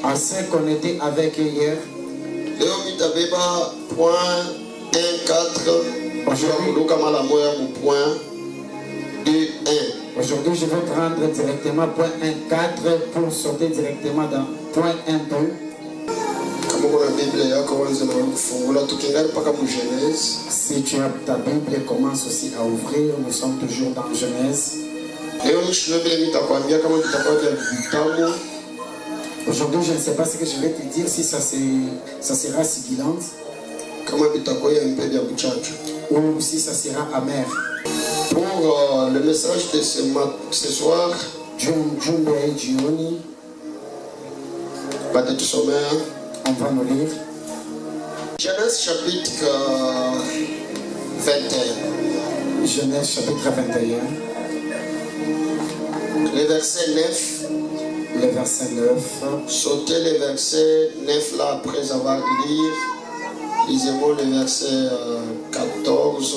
À ceux qu'on était avec hier. Aujourd'hui, je vais prendre directement point 1.4 pour sauter directement dans point 1.2. Si tu as ta Bible, commence aussi à ouvrir. Nous sommes toujours dans Genèse. Aujourd'hui, je ne sais pas ce que je vais te dire, si ça sera sibilant ou si ça sera amer. Pour le message de ce soir, on va nous lire Genèse chapitre 21. Genèse chapitre 21. Le verset 9. Le verset 9. Sautez le verset 9 là après avoir lu. Lisez-moi le verset 14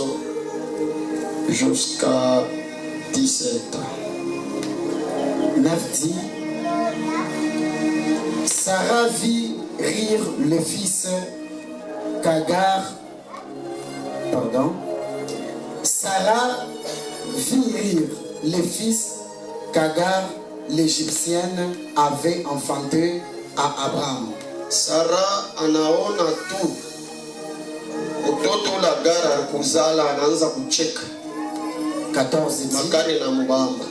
jusqu'à 17. 9 dit: Sarah vit rire le fils qu'Agar. Sarah vit rire le fils qu'Agar l'Égyptienne avait enfanté à Abraham. Sarah anaona tu mtoto la gara kuzala anaanza kucheka. 14 dit. Makari na mbamba.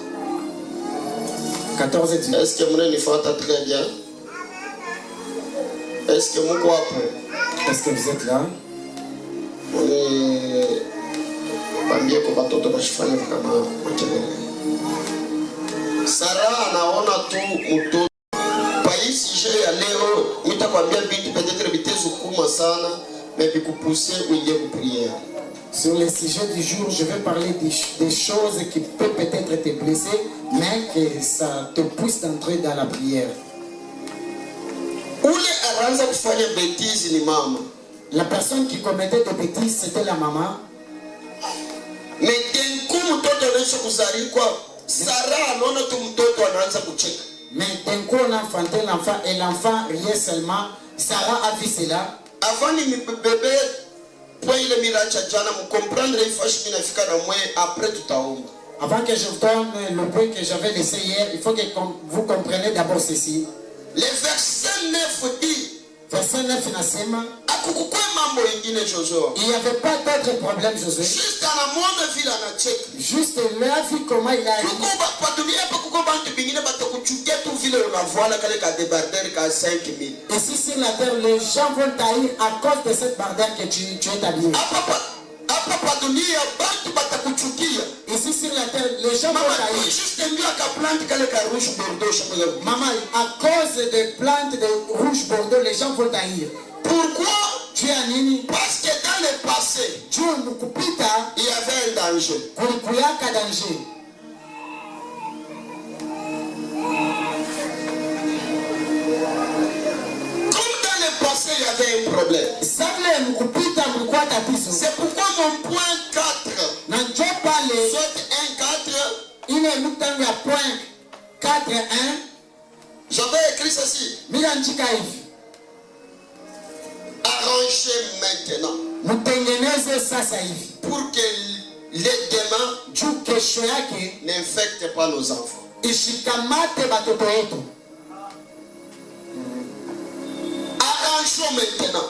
14 dit. Est-ce que vous m'entendez très bien? Est-ce que vous êtes Est-ce que vous êtes là? Sarah anaona tu mtoto. Pai sujet ya leo nitakwambia vitu peut-être vitezukuma sana mais vikupousser uingie ku prière. Sur le sujet du jour, je vais parler des choses qui peuvent peut-être te blesser, mais que ça te pousse d'entrer dans la prière. La personne qui commettait des bêtises, c'était la maman. Mais d'un coup, on a enfanté l'enfant et l'enfant riait seulement. Sarah a vu cela. Avant de bébé, avant que je vous donne le point que j'avais laissé hier, il faut que vous compreniez d'abord ceci. Le verset 9 dit, verset 9 nasema, il n'y avait pas d'autre problème, Josué. Juste à la moindre ville en Tchèque. Juste la vie comment il a dit. Et si sur la terre, les gens vont tailler à cause de cette barrière que tu es habillé. Et si sur la terre, les gens vont tailler. Maman, à cause des plantes de rouge bordeaux, les gens vont tailler. Pourquoi? Parce que dans le passé, il y avait un danger. Comme dans le passé, il y avait un problème. C'est pourquoi mon point 4, saute 1.4, j'avais écrit ceci. Arrangez maintenant. Pour que les démons n'infectent pas nos enfants. Arrangeons maintenant.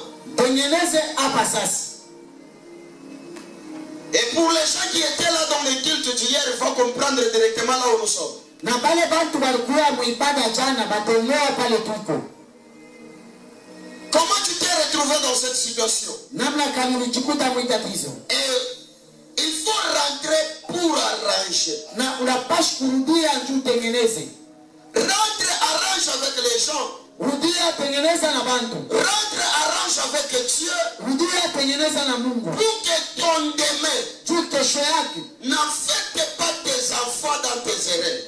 Et pour les gens qui étaient là dans le culte d'hier, il faut comprendre directement là où nous sommes. Comment tu t'es retrouvé dans cette situation? Et il faut rentrer pour arranger. Rentre, arrange avec les gens. Rentre, arrange avec Dieu. Pour que ton demain n'affecte pas tes enfants dans tes erreurs.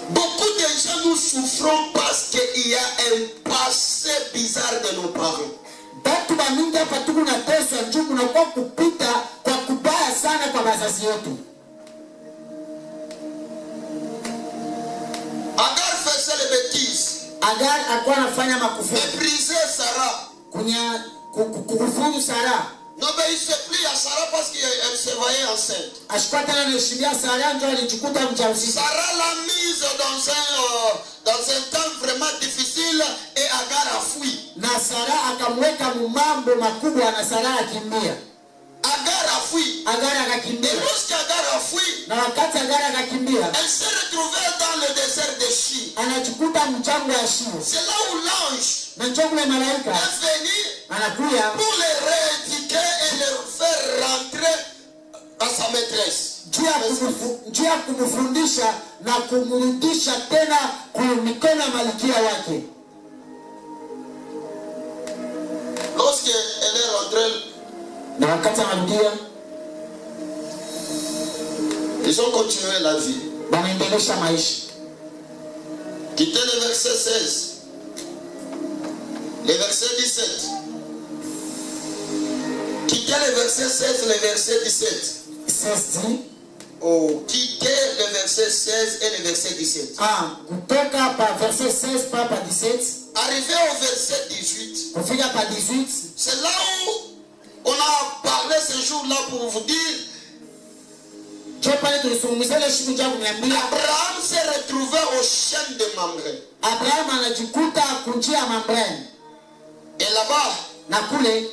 Beaucoup de gens nous souffrons parce qu'il y a un passé bizarre de nos parents. wazazi wetu. Agar faisait les bêtises. Agar alikuwa anafanya makufuru. Mépriser Sarah. Kukufuru Sarah. N'obéissait plus à Sarah parce qu'elle se voyait enceinte. Ashikuwa tena anaheshimia Sarah, ndio alijikuta mjamzito. Sarah l'a mise dans un temps vraiment difficile et Agar a fui. Na Sarah akamweka mambo makubwa na Sarah akimbia. Agar a fui. Agar akakimbia. Et lorsqu'Agar a fui, Na wakati Agar akakimbia, elle s'est retrouvée dans le désert de Shi. anajikuta mchango ya Shimo. C'est là où l'ange Na ndio kule malaika est venu anakuja pour les rééduquer et les faire rentrer à sa maîtresse. juu ya kumfundisha na kumrudisha tena kwa mikono ya malkia wake. Lorsqu'elle est rentrée, Na wakati anarudia, ils ont continué la vie. wanaendelesha maisha. Quittez le verset 16. Le verset 17. Quittez le verset 16, le verset 17. 16 dit, Oh, quittez le verset 16 et le verset 17. kutoka pa verset 16 pa 17, Arrivé au verset 18, kufika pa 18, c'est là où on a parlé ce jour-là pour vous dire, ndio pale tulisungumzia ile siku njia kuniambia Abraham s'est retrouvé au chêne de Mamré. Abraham anajikuta kunjia Mamre. Et là-bas, Na kule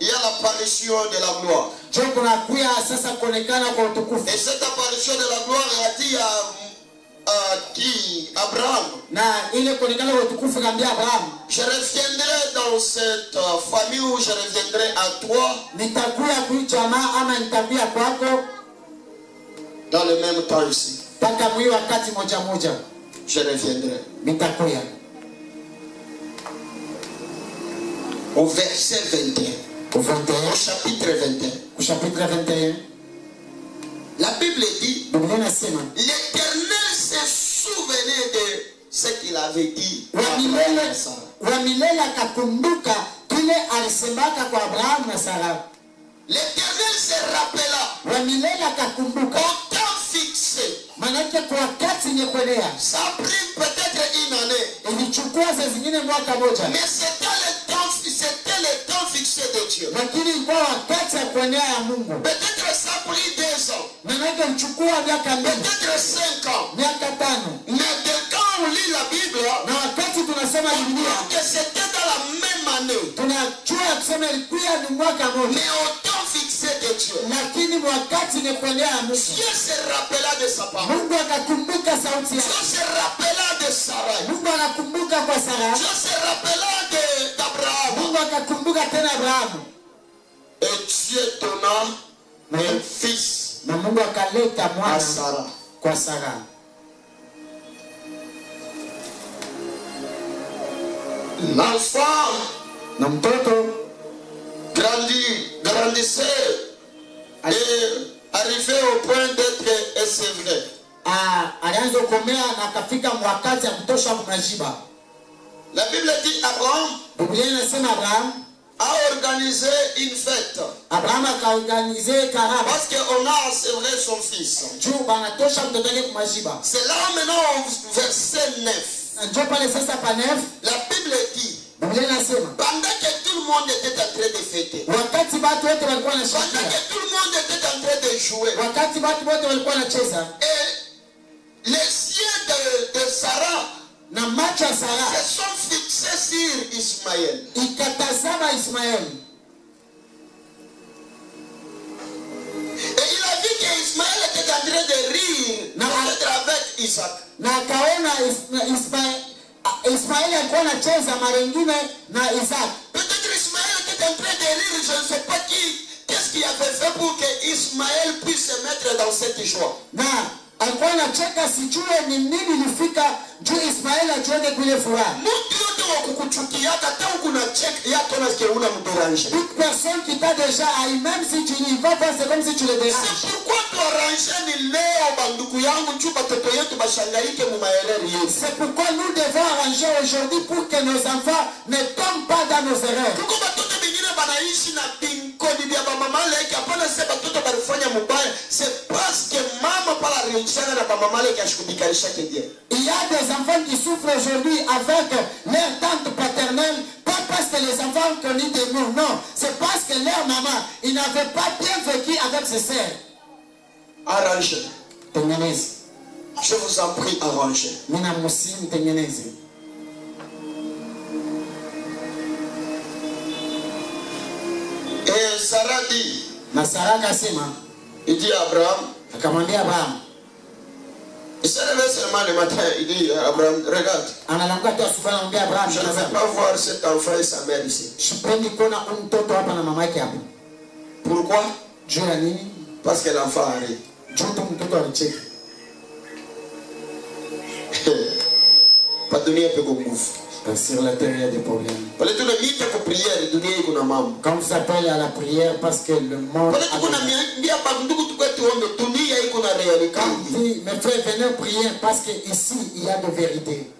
il y a l'apparition de la gloire. ndio kunakuya sasa kuonekana kwa utukufu. Et cette apparition de la gloire a dit à qui? Abraham. Na ile kuonekana kwa utukufu kaambia Abraham, Je reviendrai dans cette famille où je reviendrai à toi nitakuya kwa jamaa ama nitakuya kwako dans le même temps ici. mpaka mwi wakati moja moja Je reviendrai. nitakuya. Au verset 21. Au 21, chapitre 21. chapitre 21, La Bible dit, Biblia inasema l'Éternel se souvenait de ce qu'il avait dit à wa Abraham milele et Sarah. wa milele akakumbuka kile alisemaka kwa Abraham na Sara. L'Éternel se rappela Wa milele akakumbuka, au temps fixé. manake kwa wakati nyekwenea. Ça a pris peut-être une année. Ilichukua saa zingine mwaka moja, Mais c'était le temps fixé de Dieu. lakini ilikuwa wakati ya kuenea ya Mungu. Peut-être ça a pris 2 ans. Manake ilichukua miaka mbili, Peut-être 5 ans. miaka 5. Mais quand on lit la Bible, Na wakati tunasoma on Biblia voit que c'était dans la même année. tunajua kusema ilikuwa ni mwaka moja, Mais au temps fixé de Dieu. lakini wakati nyekwenea ya Mungu. Dieu se rappela de sa parole. Mungu akakumbuka sauti Dieu yake. se rappela de Sarah. Mungu anakumbuka kwa Sara. Dieu se rappela d'Abraham. Mungu akakumbuka tena Abrahamu. Et Dieu donna un fils Na Mungu akaleta à mwana Sarah. kwa Sara. L'enfant Na mtoto grandissait et arrivait au point d'être enseveli. alianza kukomea na akafika wakati ya kutosha kumajiba. La Bible dit Abraham Biblia inasema Abraham a organisé une fête akaorganize karama parce qu'on a ensevelé son fils. juu banatosha mtoto wake kumajiba. C'est là maintenant au verset 9. Ndio pale sasa pa 9 La Bible dit Biblia inasema pendant que tout le monde était en train de fêter, wakati watu wote walikuwa pendant wanashangilia, que tout le monde était en train de jouer, wakati watu wote walikuwa wanacheza, et les yeux de Sarah na macho ya Sara se sont fixés sur Ismaël. ikatazama Ismaeli. Et il a vu qu'Ismaël était en train de rire peut-être avec Isaac. Na akaona Ismaeli alikuwa anacheza mara nyingine na Isaac. Peut-être Ismaël était en train de rire, je ne sais pas qu'est-ce qu'il avait fait pour que Ismaël puisse se mettre dans cette joie. Na alikuwa anacheka, sijue ni nini ilifika juu Ismaeli ajione kule furaha. Mtu yote wa kukuchukia hata kuna check yako na sikia una mdorange. Toute personne qui t'a déjà haï, même si tu n'y vas pas, c'est comme si tu le déranges. C'est pourquoi tu arranges ni leo banduku yangu juu batoto yetu bashangaike mu maereri yetu. C'est pourquoi nous devons arranger aujourd'hui pour que nos enfants ne tombent pas dans nos erreurs. Kuko batoto bingine banaishi na binkodi bia mama leki hapana sema mtoto balifanya mubaya, c'est parce que mama pala réussira na mama leki ashikubikanisha kedia. Il y a des enfants qui souffrent aujourd'hui avec leur tante paternelle, pas parce que les enfants ont connu des mots, non, c'est parce que leur maman, ils n'avaient pas bien vécu avec ses sœurs. Arrangez. Tengeneze. Je vous en prie, arrangez. Mina musimu tengeneze. Et Sarah dit, Na Sarah akasema, il dit à Abraham, akamwambia Abraham, il s'est réveillé seulement le matin, il dit à Abraham, regarde, analamka tu asubuhi anamwambia Abraham, je ne vais pas voir cet enfant et sa mère ici. sipendi kuona mtoto hapa na mama yake hapo. Pourquoi? Juu ya nini? Parce que l'enfant arrive. Juu tu mtoto alicheka. Pas dunia peko nguvu. Sur la terre il y a des problèmes. Pale tuna mita kwa prière, dunia iko na mambo. Quand vous appelez à la prière parce que le monde Pale tuko na mbia bandugu tukwetu ombe, dunia iko na réalité. quand dit mes frères venez prier parce que ici il y a de vérité.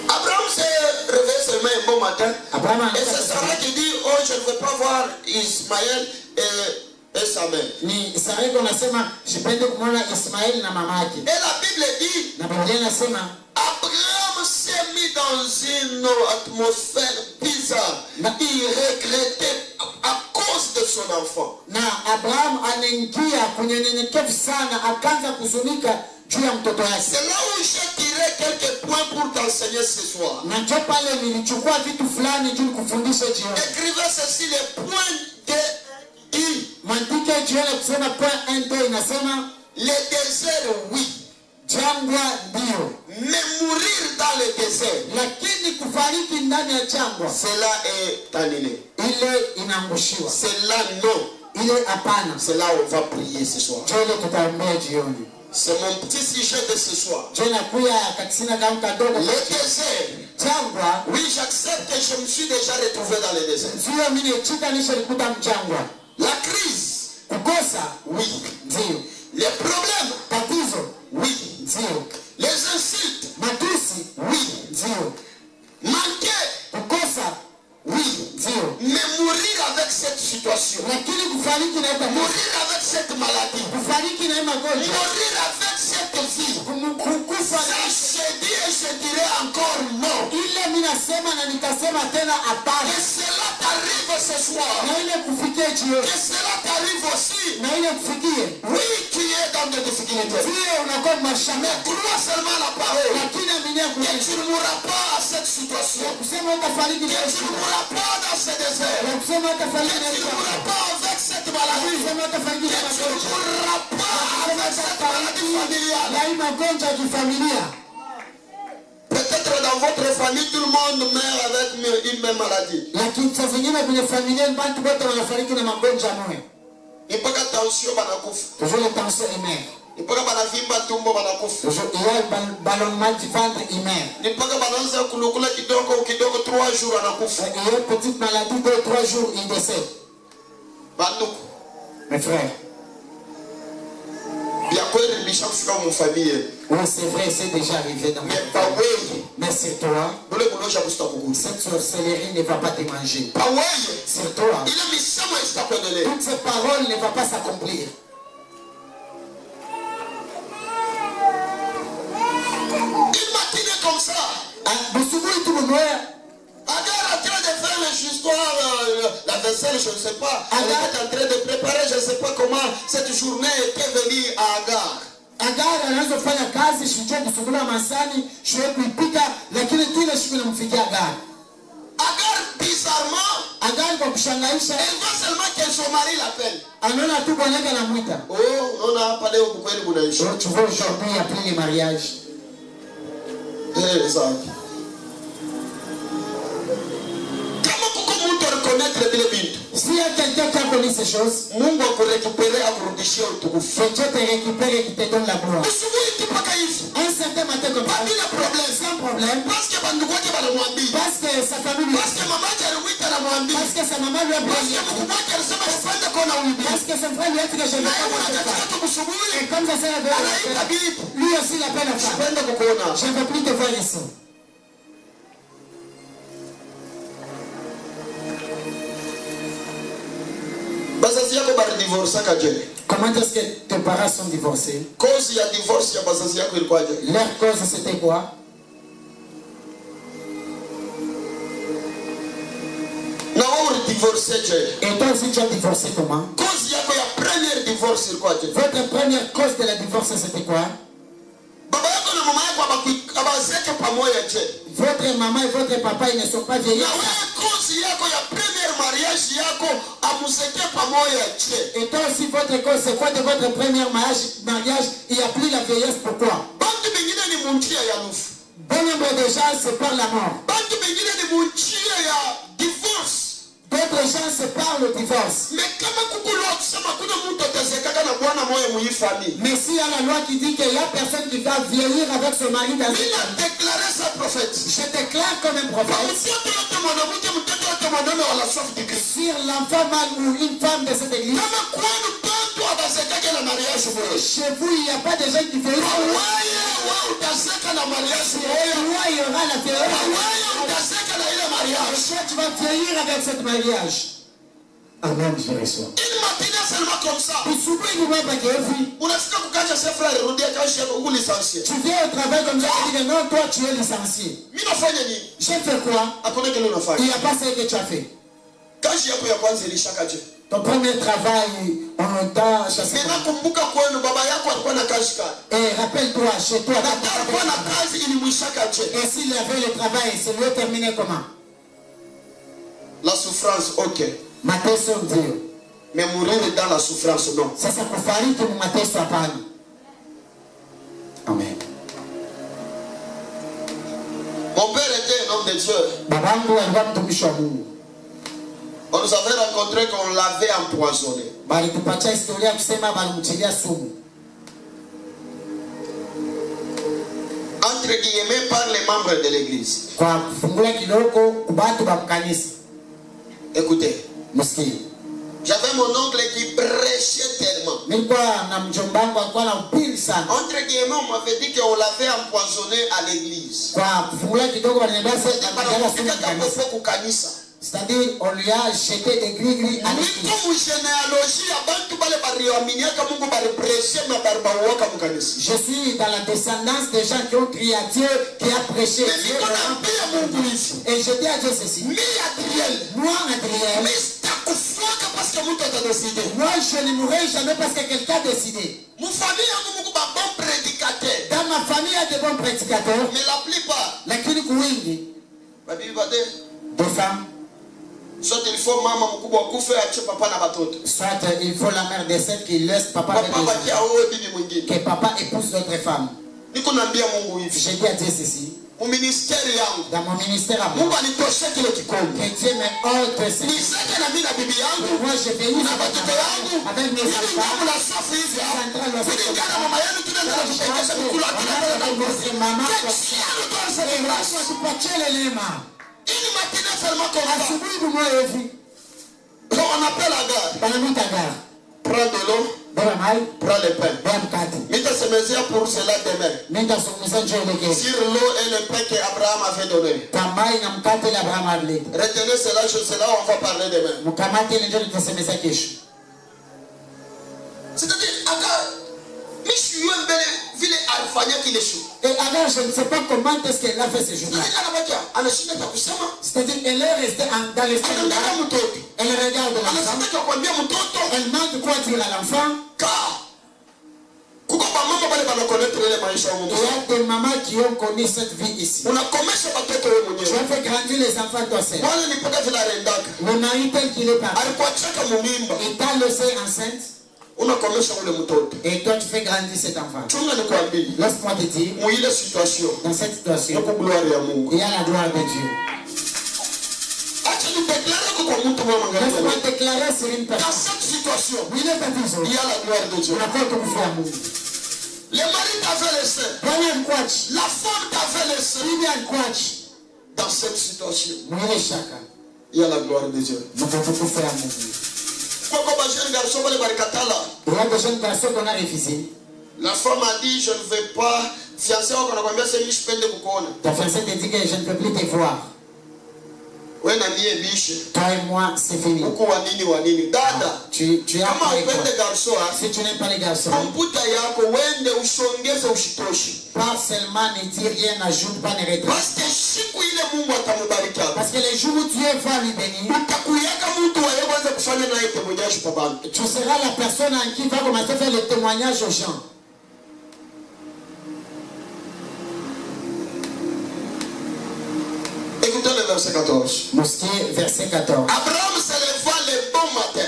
Abraham s'est réveillé seulement un bon matin. Abraham Et c'est Sarah qui dit, oh je ne veux pas voir Ismaël et sa mère. ni Sarah anasema sipendi kumwona Ismaël na mama yake. Et la Bible dit, Na Biblia inasema Abraham s'est mis dans une atmosphère bizarre. Il regrettait à cause de son enfant. na Abraham anaingia kwenye nyenyekevu sana, akaanza kuzunika juu ya mtoto wake. C'est là où j'ai tiré quelques points pour t'enseigner ce soir. Na ndio pale nilichukua vitu fulani juu kufundisha jioni. Écrivez ceci, les points de I. Maandiko jioni kusema point 1 inasema Le désert, oui. jangwa ndio, Mais mourir dans le désert, lakini kufariki ndani ya jangwa cela est annulé. ile inaangushiwa, Cela non. ile hapana. C'est là où on va prier ce soir. Jole tutaombea jioni. C'est mon petit sujet de ce soir. Jona kuya katisina kama kadogo. Le désert. Jangwa, Oui, j'accepte que je me suis déjà retrouvé dans le désert. sio mimi chika nishalikuta mjangwa. La crise. Kukosa, Oui. ndio. Les problèmes. Tatizo, Oui. ndio. Les insultes. Matusi, Oui. ndio. Manquer. Kukosa, Oui. ndio. Mais mourir avec cette situation. Lakini kufariki na ita Mourir avec cette maladie. kufariki na magonjwa. Mourir avec cette vie. Kukufa Ça, je dis et je dirai encore non. ile mimi nasema na nitasema tena hapana. Que cela t'arrive ce soir. Na ile kufikia jioni. Que cela t'arrive aussi. Na ile kufikie. Oui, tu es dans des difficultés. Sio unakuwa mashamba. Mais crois seulement la parole. Lakini aminia Que tu ne mourras pas à cette situation. kusema utafariki Que tu ne mourras pas dans ce désert. na kusema Que utafariki na tu ne mourras pas avec cette maladie. kusema utafariki Que na tu ne magonjwa. mourras pas avec cette maladie familiale. Na hii magonjwa ya kifamilia. Peut-être dans votre famille, tout le monde meurt avec une même maladie. Lakini saa zingine kwenye familia watu wote wanafariki na magonjwa moja. Mpaka tension banakufa. Toujours les tensions humaines. Mpaka banavimba tumbo banakufa. Toujours il y a ballonnement du ventre humain. Mpaka banaanza kulukula kidogo kidogo 3 jours anakufa. Il y a une petite maladie de 3 jours il décède. Banduku. Mes frères. Bien kweli bishafika mu famille. Oui, c'est vrai, c'est déjà arrivé dans ma Mais pas oui. Mais c'est toi. Bole kunosha kusta kukusa. Cette sorcellerie ne va pas te manger. Pas oui. C'est toi. Ile misemo isitakuendelea. Toutes ces paroles ne vont pas s'accomplir. Une matinée comme ça. Busubuhi tu mmoja Agar en train de faire l'histoire, la vaisselle, je ne sais pas. Elle était en train de préparer, je ne sais pas comment cette journée était venue à Agar. Agar anazofanya kazi shujua kusugula masani shule kuipika lakini tu ile siku inamfikia Agar. Agar bizarrement, Agar kwa kushangaisha elle voit seulement que son mari l'appelle. anaona tu bwanake anamuita. Oh, on a pas leo bukweli kunaisha. Tu vois aujourd'hui après les mariages. Exact. Kama kuko mtu reconnaître vile vitu. Si y a quelqu'un qui a connu ces choses, Mungu akurekupere akurudishie utukufu. que Dieu te récupère et qui te donne la gloire. Usubuhi tu paka hivi. Un certain matin comme ça, Bila problème. sans problème, Parce que bandugu wake banamwambia. parce que sa famille lui Parce que mama yake alimuita anamwambia. parce que sa maman lui a Parce que promis, mkubwa wake alisema sipende kuona uibi. parce que son frère lui a dit que je ne Na vais yeye pas faire anataka ça. tu kusubuhi. Et comme ça c'est la Anaita vérité, bibi. lui aussi il appelle la femme. Sipende kukuona. Je ne veux plus te voir ici. bazazi yako bari divorce kaje. Comment est-ce que tes parents sont divorcés? Cause ya divorce ya bazazi yako ilikuwa je? Leur cause c'était quoi? Na wewe divorce je? Et toi aussi tu as divorcé comment? Cause yako ya première divorce ilikuwa je? Votre première cause de la divorce c'était quoi? Baba yako na mama yako abazeke pamoja je? Votre maman et votre papa ils ne sont pas vieillis. Na wewe cause yako ya première mariage yako amuzeke pamoja je? Et toi aussi votre cause c'est quoi de votre premier mariage? Il n'y a plus la vieillesse, pourquoi? Bantu bengine ni munjia ya lufu. Bon nombre de gens c'est par la mort. Bantu bengine ni munjia ya divorce. D'autres gens se parlent au divorce. Mais kama kukulwa kusema kuna mtu atazekaka na bwana moyo muifami. Mais s'il y a la loi qui dit qu'il y a personne qui va vieillir avec son mari dans Il a déclaré sa prophète. je déclare comme un prophète. Sur l'enfant mâle ou une femme de cette église. Chez vous, il n'y a pas de gens qui vieillissent. Moi, il y aura la vieillesse. Toi, tu vas vieillir avec ce mariage. Amen, je reçois. Tu viens au travail comme ça, tu dis non, toi tu es licencié. J'ai fait quoi? Il n'y a pas ce que tu as fait. Ton premier travail, on t'a chassé. Et rappelle-toi, chez toi, et s'il avait le travail, c'est lui terminé comment? La souffrance, ok. Mateso ndio. Mais mourir dans la souffrance, non. Sasa kufariki mu mateso hapana. Amen. Mon père était un homme de Dieu. Babangu alikuwa mtumishi wa Mungu. On nous avait rencontré qu'on l'avait empoisonné. Balitupatia historia kusema balimtilia sumu. Entre guillemets par les membres de l'église. Kwa kufungula kiloko kubatu ba mkanisa. Écoutez. Msikie. J'avais mon oncle qui prêchait tellement. Nilikuwa na mjombangu alikuwa na upili sana. Entre guillemets, on m'avait dit qu'on l'avait empoisonné à l'église. Kwa kufungula kidogo baliniambia sasa kanisa. C'est-à-dire on lui a jeté des gris à l'église. Je suis dans la descendance des gens qui ont crié à Dieu, qui a prêché. Et je dis à Dieu ceci. Moi, Adrien, moi je ne mourrai jamais parce que quelqu'un a décidé. Dans ma famille, il y a de bons prédicateurs. Mais la plupart, deux femmes. Soit il faut maman mkubwa kufe ache papa na batoto. Soit il faut la mère décède qui laisse papa avec les enfants. Que papa épouse d'autres femmes. Niko naambia Mungu hivi. Je dis à Dieu ceci. Mu ministère yangu. Dans mon ministère à moi. Mungu alitosha kile kikombe. Que Dieu me ôte ce. Nisaka na mimi na bibi yangu. Moi je vais y na batoto yangu. Avec mes enfants. La safu hivi. Kulingana mama yenu tunaenda kushikisha kula maman. Une matinée seulement comme ça. On appelle Agar. Prends de l'eau. Prends le pain. Mita se mesure pour cela demain. Sur l'eau et le pain qu'Abraham avait donné. Retenez cela, cela on va parler demain. C'est-à-dire, Agar, et alors je ne sais pas comment est-ce qu'elle a fait ce jour-là. C'est-à-dire elle est restée dans l'esprit. Elle regarde l'enfant. Elle demande quoi dire à l'enfant. Il y a des mamans qui ont connu cette vie ici. Tu as fait grandir les enfants toi seul. Le mari tel qu'il est parti. Il t'a laissé enceinte. Et toi tu fais grandir cet enfant. Laisse-moi te dire, dans cette situation, il y a la gloire de Dieu. Laisse-moi déclarer sur une personne. Dans cette situation, il y a la gloire de Dieu. Le mari t'avait laissé. La femme t'avait laissé. Dans cette situation, il y a la gloire de Dieu. Il y a des jeunes garçons qu'on a refusé. La femme a dit, je ne vais pas fiancer. Ta fiancée te dit que je ne peux plus te voir. Toi et moi, c'est fini. Dada, Tu as appris quoi? Si tu n'aimes pas les garçons, pas seulement ne dis rien, n'ajoute pas, ne rétrécis. Parce que les jours où Dieu va lui bénir, tu seras la personne en qui va commencer à faire le témoignage aux gens. Écoutez le verset 14. Verset 14. Abraham se leva le bon matin.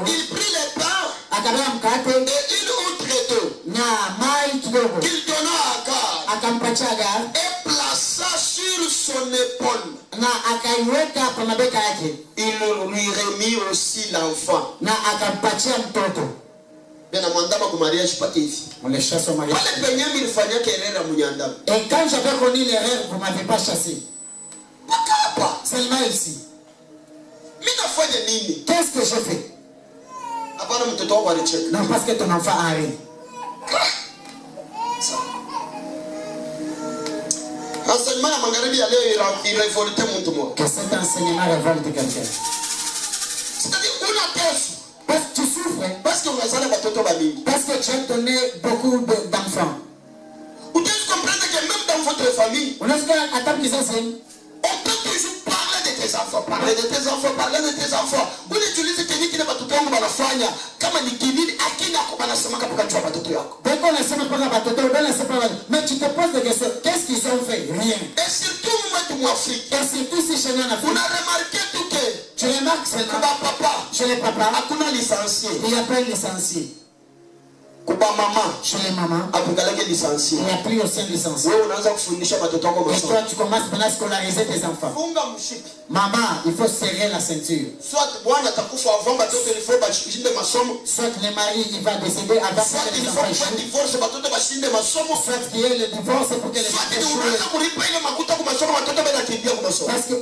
Il prit le pain et il eut d'eau qu'il donna à Agar et plaça sur son épaule. Il lui remit aussi l'enfant. On les chasse au mariage. Et quand j'avais connu l'erreur, vous ne m'avez pas chassé. Seulement ici. Qu'est-ce que je fais? Non, parce que ton enfant a ri. Que cet enseignement révolte quelqu'un. C'est-à-dire qu'on a parce que tu souffres. Parce que tu as donné beaucoup d'enfants. Vous devez comprendre que même dans votre famille, on peut toujours parler de tes enfants. Parler de tes enfants, parler de tes enfants. Vous utilisez technique qui n'est pas tout le monde dans la famille. Comme il dit, à qui n'a pas la semaine pour quand tu as pas tout le monde. Mais tu te poses des questions. Qu'est-ce qu'ils ont fait? Rien. Et surtout, moi, Afrique. Et surtout si chez nous en Afrique. Vous avez remarqué tout que. Tu remarques seulement. Papa. Chez les papas. Licencié. Il n'y a pas de licencié. Maman. Chez les mamans. Licencié. Il n'y a plus aussi un licencié. Et toi, tu commences maintenant à scolariser tes enfants. Maman, il faut serrer la ceinture. Soit le mari il va décéder avant que les enfants échouent. Soit qu'il y ait le divorce pour que les enfants échouent. Parce que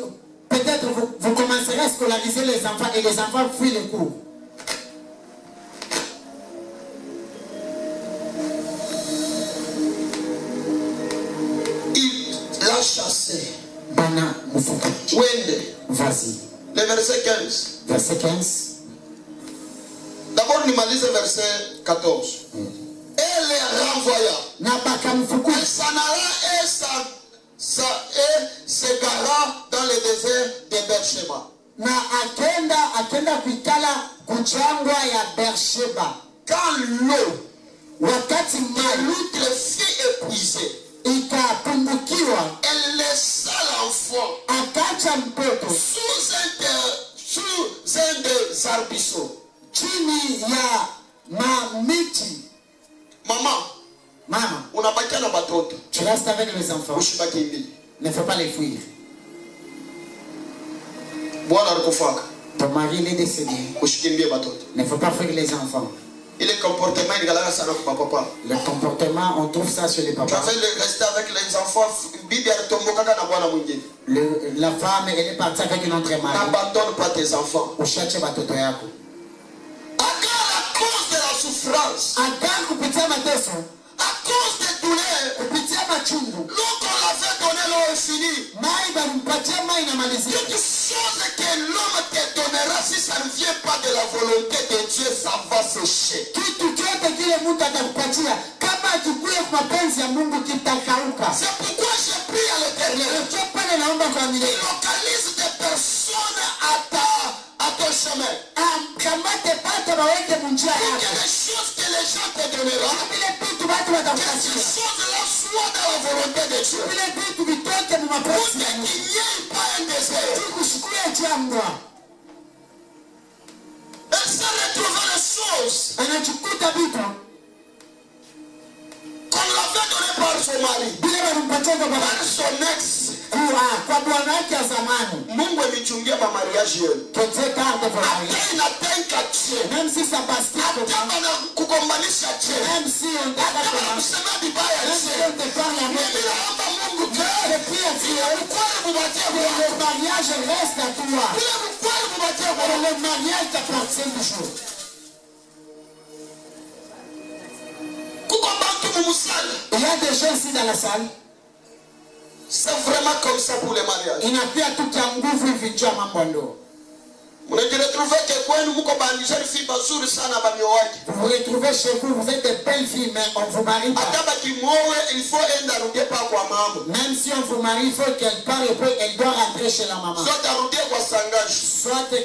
peut-être vous commencerez à scolariser les enfants et les enfants fuient les cours. Il l'a chassé. Vas-y. Le verset 15. Verset 15. D'abord, nous lisons verset 14. Et les renvoya. Il s'en alla et s'égara dans le désert de Beersheba. Na akenda kuikala kuchangwa ya Beersheba. Quand l'eau, wakati l'autre fut épuisée, ikapungukiwa, elle laissa l'enfant akacha mtoto sous un des arbrisseaux, chini ya mamiti. Maman, unabakia na batoto, tu restes avec les enfants, ushibakimbili, ne faut pas les fuir. Bwana alikufaka, ton mari il est décédé, ushikimbie batoto, ne faut pas fuir les enfants. Et le comportement, il galère ça avec papa. Le comportement, on trouve ça chez les papas. Tu vas rester avec les enfants. La femme, elle est partie avec une autre mari. N'abandonne pas tes enfants. Agar, à cause de la souffrance, à cause des douleurs, l'eau qu'on l'avait donné, l'eau est finie. Toute chose que l'homme te donnera, si ça ne vient pas de la volonté de Dieu, ça va sécher. C'est pourquoi j'ai prié à l'Éternel. Il localise des personnes à ton chemin. Que les choses que les gens te donneront, que ces choses-là soient dans la volonté de Dieu. Pour qu'il n'y ait pas un désert. Elle s'est retrouvée les choses qu'on l'avait donné par son mari, par son ex. Mungu amechungia mariage yenu. Hata inatenga chie. Même si ça passe pas, hata kukombanisha chie. Même si on hata kusema vibaya chie. Ninaomba Mungu tena. Le mariage reste à toi. Le mariage t'appartient toujours. Il y a des gens ici dans la salle. C'est vraiment comme ça pour les mariages. Inakuwa tu kia nguvu hivi njoo mambo ya ndoa. Vous vous retrouvez chez vous, vous êtes des belles filles, mais on vous marie pas. Même si on vous marie, il faut qu'elle part et puis elle doit rentrer chez la maman. Soit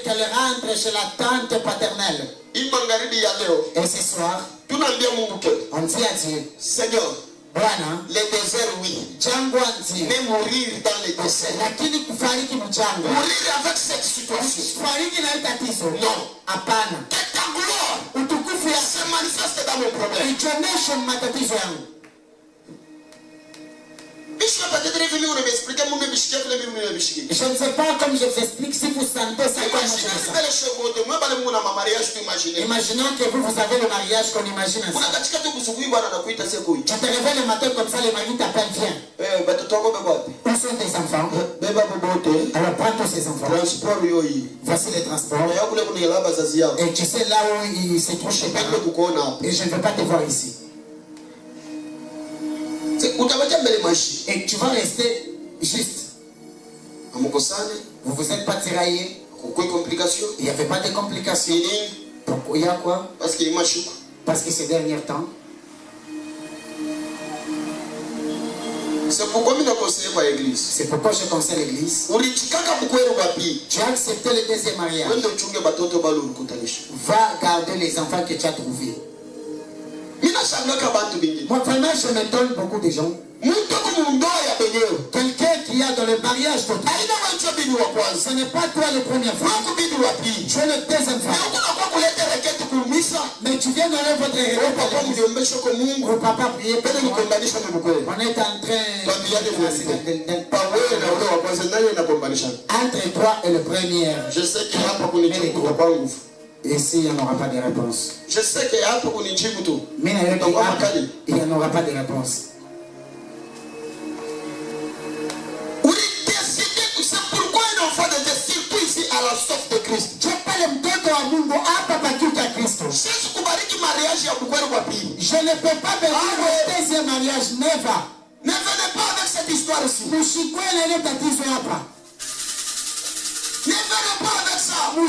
qu'elle rentre chez la tante paternelle. Et ce soir, on dit à Dieu, Seigneur, Bwana, les déserts, oui. Jangwa ndio. Mais mourir dans les déserts. Lakini kufariki mjangwa. Mourir avec cette situation. Kufariki na tatizo. Non. Hapana. Que ta gloire utukufu ya se manifeste dans mon problème. Ijoneshe matatizo yangu. Je ne sais pas comme je vous explique si vous sentez ça comme je le sens. Imaginons que vous avez le mariage qu'on imagine ça. Tu te réveilles le matin comme ça, le mari t'appelle, viens. Où sont tes enfants? Alors prends tous ces enfants. Voici les transports. Et tu sais là où il se trouve chez toi. Et je ne veux pas te voir ici. Et tu vas rester juste. Vous vous êtes pas tiraillé. Il n'y avait pas de complications. Pourquoi? Il y a quoi? Parce que ces derniers temps. C'est pourquoi je conseille l'église. C'est pourquoi je conseille l'église. Tu as accepté le deuxième mariage. Va garder les enfants que tu as trouvés. Moi vraiment je m'étonne beaucoup de gens. Quelqu'un qui a dans le mariage de toi. Ce n'est pas toi le premier frère. Tu es le deuxième frère. Mais tu viens donner votre requête. Au papa prier. On est en train entre toi et le premier. Je sais qu'il y a pas et ici, il n'y en aura pas de réponse. Je sais qu'il y a pour nous dire tout. Mais il n'y en aura pas de réponse. Oui, c'est pourquoi un enfant de surtout ici à la soif de Christ. Je ne peux pas bénir le deuxième mariage. Never. Ne venez pas avec cette histoire ici. Ne venez pas avec ça. Mais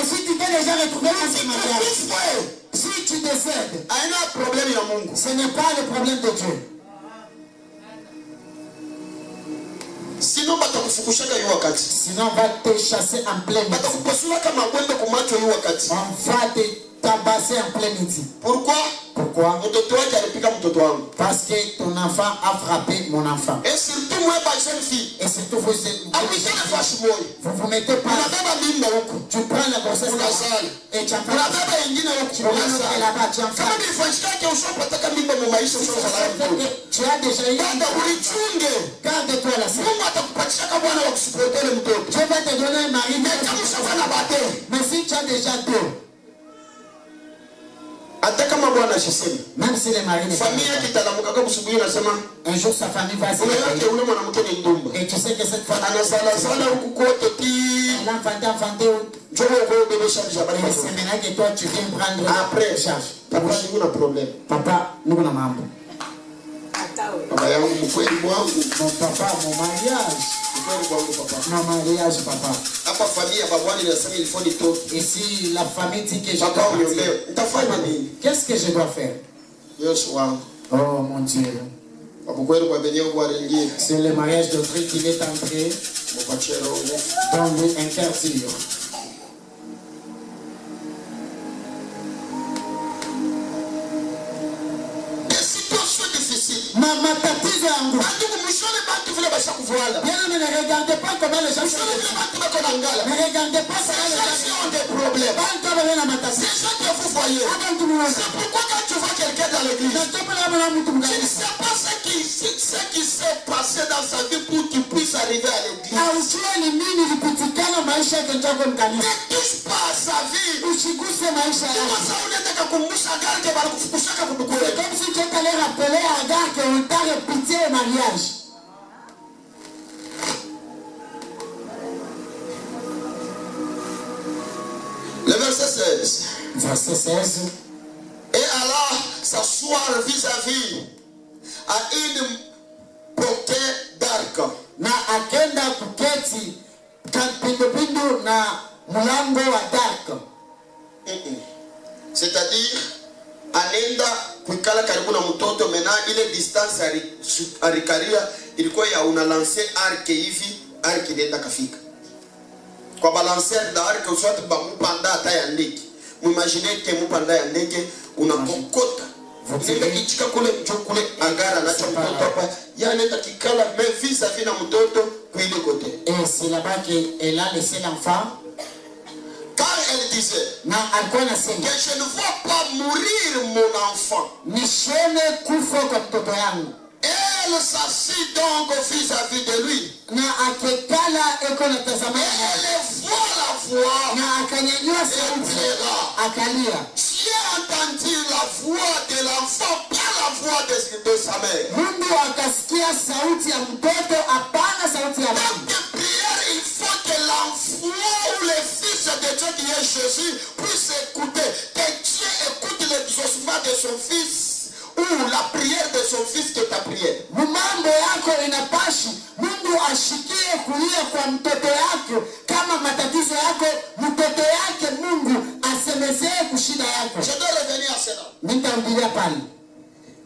si tu t'es déjà retrouvé dans ce mariage, si tu décèdes, ce n'est pas le problème de Dieu. Sinon, on va te chasser en plein midi. On va te tabasser en plein midi. Pourquoi? Pourquoi? Parce que ton enfant a frappé mon enfant. Et surtout moi, ma jeune fille. Et surtout vous vous mettez pas. Tu prends la grossesse et tu apprends. Tu prends là-bas, tu en fais. Tu as déjà eu. Garde-toi la scène. Dieu va te donner un mari. Mais si tu as déjà deux. Même si les maris ne sont pas. Un jour sa famille va se réveiller. Et tu sais que cette femme elle a enfanté. Et c'est maintenant que toi tu viens prendre après charge. Papa, nous avons un mambo. Mon papa, mon mariage. Mon mariage, papa. Et si la famille dit que je dois partir, qu'est-ce que je dois faire? Oh mon Dieu. C'est le mariage de Christ qui est entré dans l'interdire. Ma tatizo yangu. Bien, ne regardez pas comment les gens sont. Ne regardez pas comment les gens ont des problèmes. C'est ça que vous voyez. C'est pourquoi quand tu vois quelqu'un dans l'église, tu ne sais pas ce qui s'est passé dans sa vie pour qu'il puisse arriver à l'église. Ne touche pas à sa vie. C'est comme si tu allais rappeler à Agar qu'on t'a répété le mariage. Le verset 16. Verset 16. Et Allah s'assoit s'asseoir vis-à-vis à une portée d'arc. Na akenda kuketi pindu na mlango wa dark. C'est-à-dire anenda kuikala karibu na mtoto, mena ile distance arikaria ilikuwa ya una lancer arc hivi, arc inaenda kafika kwa balancer da arc uswati ba mupanda hata ya ndege. Muimagine ke mupanda ya ndege unakokota nenda kichika kule kule angara na mtoto hapa yanenda kikala mais vis-à-vis na mtoto kuile kote. Et c'est là-bas qu'elle a laissé l'enfant. Car elle disait na alikuwa anasema que je ne vois pas mourir mon enfant. Nishone kufa kwa mtoto yangu. Elle s'assit donc vis-à-vis de lui. Na akekala eko na tazama. Elle voit la voix. Na akanyanyua sauti. Akalia. J'ai entendu la voix de l'enfant, pas la voix de sa mère. Mungu akasikia sauti ya mtoto, hapana sauti ya mama. Dans tes prières, il faut que l'enfant ou le fils de Dieu qui est Jésus puisse écouter. Que Dieu écoute l'exaucement de son fils. Ou la prière de son fils que ta prière. Mambo yako inapashi Mungu ashikie kulia kwa mtoto yako. Kama matatizo yako mtoto yake Mungu asemezee kushida yako. Je dois revenir à cela. Nitarudia pale.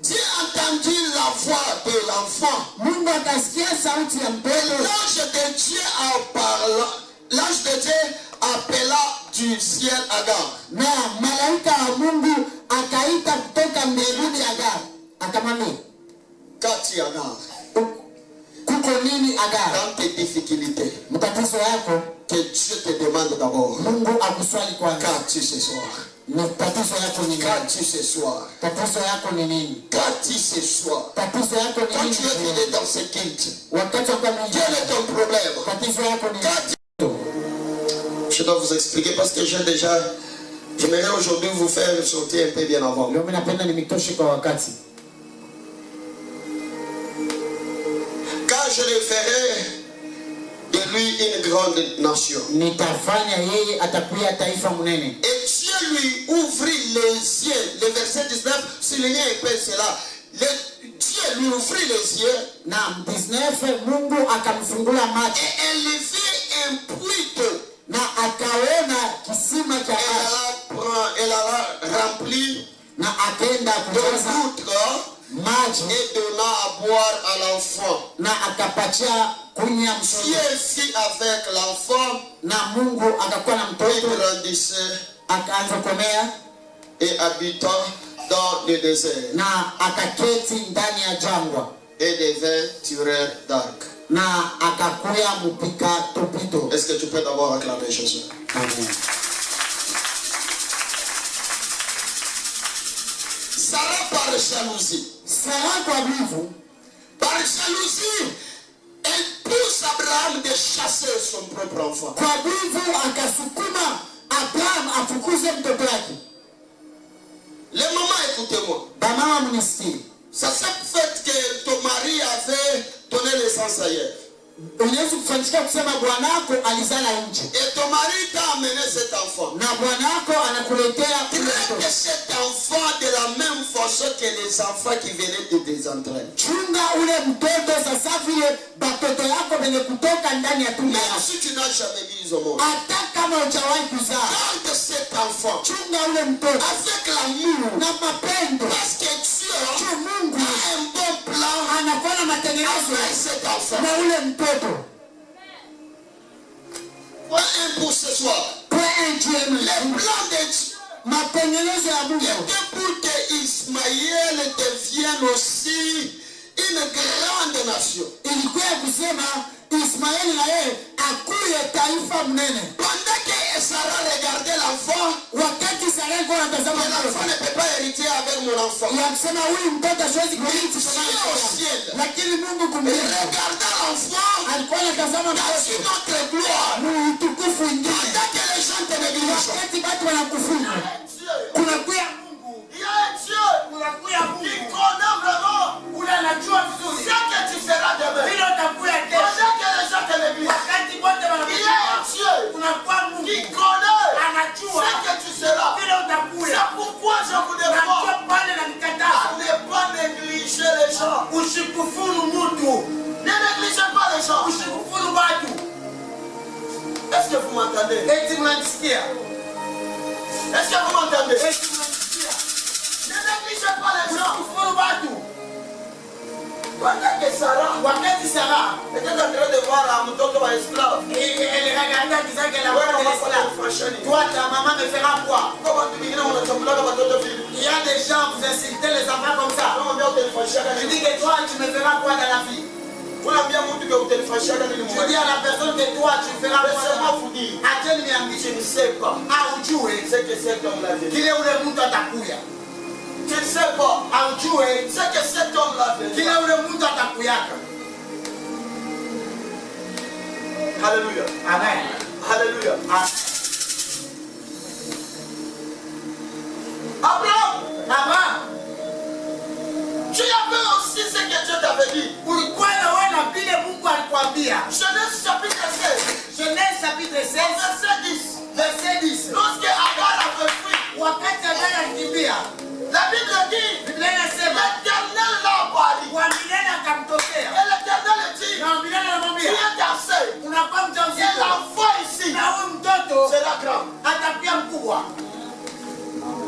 Dieu entendu la voix de l'enfant. Mungu akasikia sauti ya mtoto. L'ange de Dieu a parlé. L'ange de Dieu appela du ciel Agar. Na malaika wa Mungu akaita kutoka mbinguni Agar. Akamwambia, Kati Agar, kuko nini Agar? dans tes difficultés, Mtatizo yako que Dieu te demande d'abord. Mungu akuswali kwanza. Kati ce soir. Tatizo yako ni nini? Kati ce soir. Tatizo yako ni nini? Kati ce soir. Tatizo yako ni Quand nini? tu es venu dans ce culte, Wakati wa quel est ton problème? tatizo yako ni Kati. Je dois vous expliquer parce que j'aimerais aujourd'hui vous faire sortir un peu bien avant. leo mimi napenda nimitoshe kwa wakati. Car je le ferai de lui une grande nation. Nitafanya yeye atakuwa taifa mnene. Et Dieu lui ouvrit les yeux. Le verset 19 souligne un peu cela. Dieu lui ouvrit les yeux. Na 19 Mungu akamfungula macho. Et elle vit un puits d'eau. Na akaona kisima cha maji. Elle a rempli Na akaenda de kujaza poutre maji et donna à boire à l'enfant. na akapatia kunywa mtoto. Dieu fit avec l'enfant. Na Mungu akakuwa na Il mtoto grandissait akaanza komea et habitant dans le désert. na akaketi ndani ya jangwa Et devint tireur d'arc. na akakuya mpika topito. Est-ce que tu peux d'abord acclamer Jésus? Amen. Sarah par jalousie. Sara kwa wivu, Par jalousie, elle pousse Abraham de chasser son propre enfant. kwa wivu akasukuma Abraham afukuze mtoto wake. Les mamans, écoutez-moi. Bamama mnisikie. Ça s'est fait que ton mari avait donné naissance ailleurs. Unaweza kufanikiwa kusema bwanako alizala nje. Et ton mari t'a amené cet enfant. Na bwanako anakuletea Traite cet enfant de la même façon que les enfants qui venaient de tes entrailles. chunga ule mtoto sasa vile batoto yako benye kutoka ndani ya tumbo Même yako. si tu n'as jamais mis au monde. Hata kama hujawahi kuzaa, Garde cet enfant chunga ule mtoto avec l'amour. na mapendo. Parce que Dieu Mungu a un bon plan anakuwa na matengenezo avec cet enfant. na ule mtoto. Point un pour ce soir. Le plan de Dieu Matengenezo ya Mungu était pour que Ismaël devienne aussi une grande nation. ilikuwa kusema Ismaeli na yeye akuye taifa mnene. Pendant que Sarah regardait l'enfant, Wakati Sara alikuwa anatazama l'enfant ne peut pas hériter avec mon enfant. ya kusema huyu mtoto siwezi kurithi Dieu kama au ciel lakini Mungu kumlinda. regardait l'enfant Alikuwa anatazama dans mtoto une autre gloire. mu utukufu ingine. Pendant que les gens te négligent. Wakati watu wanakufunga kuna kuya Il y a un Dieu qui connaît vraiment où la nature vizuri. Ce que tu feras demain. Vile utakuya kesho. Pendant que les gens te négligent. Wakati wote wanakuja. Il y a un Dieu qui connaît anajua ce que tu seras. Vile utakuya. C'est pourquoi je vous demande. Pale na mikatazo. Est-ce que vous m'entendez? Eti mnanisikia? Est-ce que vous m'entendez? Eti mnanisikia? Ne négligez pas les gens. Usikufuru watu. Wakati Sarah était en train de voir un mtoto wa esclave. Elle regardait disant qu'elle a peur de l'esclave. Toi, ta maman me fera quoi? Il y a des gens, vous insultez les enfants comme ça. Je dis que toi, tu me feras quoi dans la vie? Je dis à la personne que toi, tu feras quoi? Attends, je ne sais pas. Aujue. C'est que cet homme l'a fait. Kile ule mtu atakuya. Je ne sais pas. Aujue. C'est que cet homme l'a fait. Kile ule mtu atakuyaka. Alléluia. Amen. Alléluia. Abraham, tu avais aussi ce que Dieu t'avait dit. Ulikuwa na wewe na vile Mungu alikwambia. Genèse chapitre 16. Genèse chapitre 16. Verset 10. Verset 10. Lorsque Agar avait fui, Wakati Agar alikimbia, la Bible dit, Biblia inasema l'Éternel l'a apparu. wa milele akamtokea. Et l'Éternel dit, Na milele tu anamwambia, es cassé. unakuwa Et mjamzito. l'enfant ici Na huyu mtoto sera grand. atakuwa mkubwa.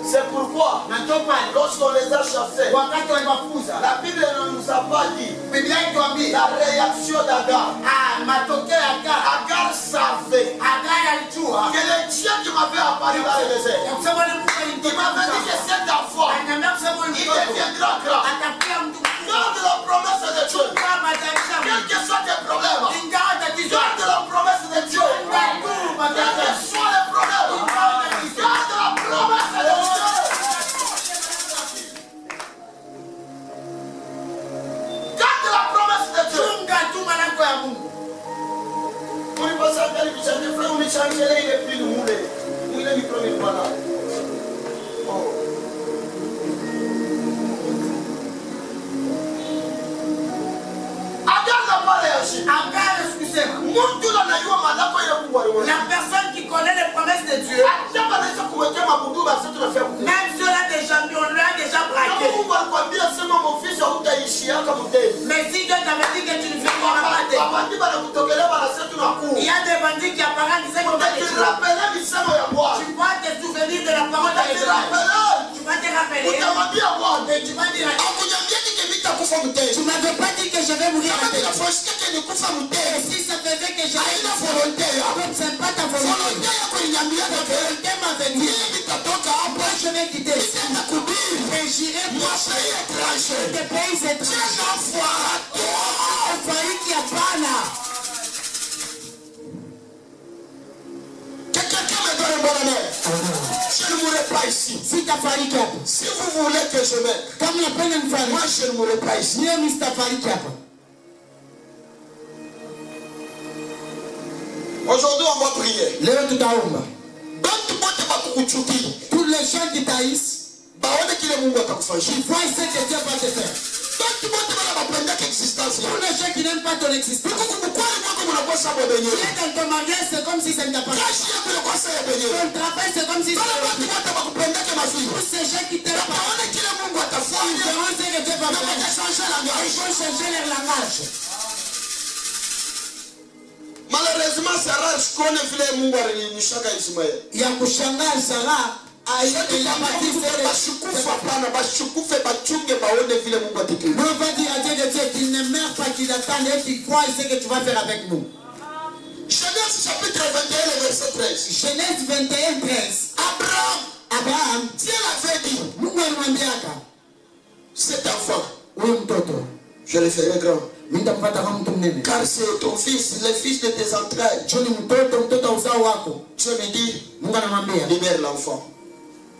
C'est pourquoi, Na ndio pale lorsqu'on les a chassés, wakati waliwafukuza, la Bible ne nous a pas dit Biblia ituambia la réaction d'Agar. matokeo ya Agar. Agar savait Agar alijua que le Dieu qui m'avait apparu dans le désert, ya kusema ni Mungu il alimtokea. m'avait dit que cet enfant, Ananiambia kusema huyu il mtoto deviendra grand. atakuwa mtu mkubwa. Garde la promesse de Dieu. Kama ataisha Quels que soient tes problèmes, ingawa tatizo garde la promesse de Dieu. Quels que soient les problèmes, garde la promesse de Dieu. Garde la promesse de Dieu. chunga tu malango ya Mungu. Ulipasanga nikichanje frère umechangele ile pili mule. Mwile micro ni bwana. Oh. Agar n'a pas réagi. Agar sikusema. Mtu anajua malako ile kubwa wewe. La personne qui connaît les promesses de Dieu, Hata anaweza kumwekea mabudu basi tunafanya kuku. même si on a déjà mis, on l'a déjà Kama braqué. Mungu alikwambia sema mofisi hautaishi haka mtemi. Mais si Dieu t'avait dit que tu ne finiras pas de... Wabandi banakutokelea banasema tunakuwa. Il y a des bandits qui apparaissent, disent qu'on va te tuer. Utajirapele misemo ya Bwana. Tu vas te souvenir de la parole de l'Éternel. Utajirapele. Tu vas te rappeler. Utamwambia Bwana. Et tu vas dire, Hakuniambia nitakufa mtemi. tu m'avais pas dit que je vais mourir Kama à terre. ninafoshika nikufa Et mtemi. si ça faisait que je vais Haina volonté yako. c'est pas ta volonté. Volonté yako inaniambia Ta volonté m'avait dit, mimi nitatoka hapo. moi je vais quitter. Nitaenda kuhubiri. Et j'irai pour Mwasai étranger. des pays étrangers. Tena fuata. Fariki hapana. Quelqu'un me donne un bon amen. Je ne mourrai pas ici. Sitafariki hapa. Si vous voulez que je meure, Kama unapenda nifariki, moi je ne mourrai pas ici. mimi sitafariki hapa. Aujourd'hui on va prier. Leo tutaomba. Bantu bote bakukuchukia. Tous les gens qui taissent, Baone kile Mungu atakufanyia. ils voient ce que Dieu va te faire. Bantu bote bana bapenda existence Tous yako. les gens qui n'aiment pas ton existence, Kukukweli mwako mnakuwa sababu ya si benyewe. dans ton mariage c'est comme si ça ne t'a pas fait. Kazi yako inakuwa sawa ya benyewe. Ton travail c'est comme si ça Bana ne bantu bote bakupendake mazuri. Tous ces gens qui t'aiment pas, Baone kile Mungu ils atafanya. verront ce que Dieu va Na faire. batachanger la Ils gage. vont changer leur langage. Malheureusement Sarah sikone vile Mungu alinyishaka Ismael. Ya kushangaa Sarah Bashukufa hapana, bashukufe bachunge baone vile Mungu atikili. on va dire à Dieu de Dieu qu'il ne meurt pas, qu'il attend et qu'il croit ce que tu vas faire avec nous. Genèse chapitre 21 verset 13. Genèse 21, 13. Abraham, Dieu l'avait dit, Mungu alimwambiaka cet enfant, huyu mtoto je le ferai grand. nitampata kama mtu mnene. Car c'est ton fils, le fils de tes entrailles. Joni mtoto wa uzao wako. Dieu me dit, Mungu anamwambia libère l'enfant.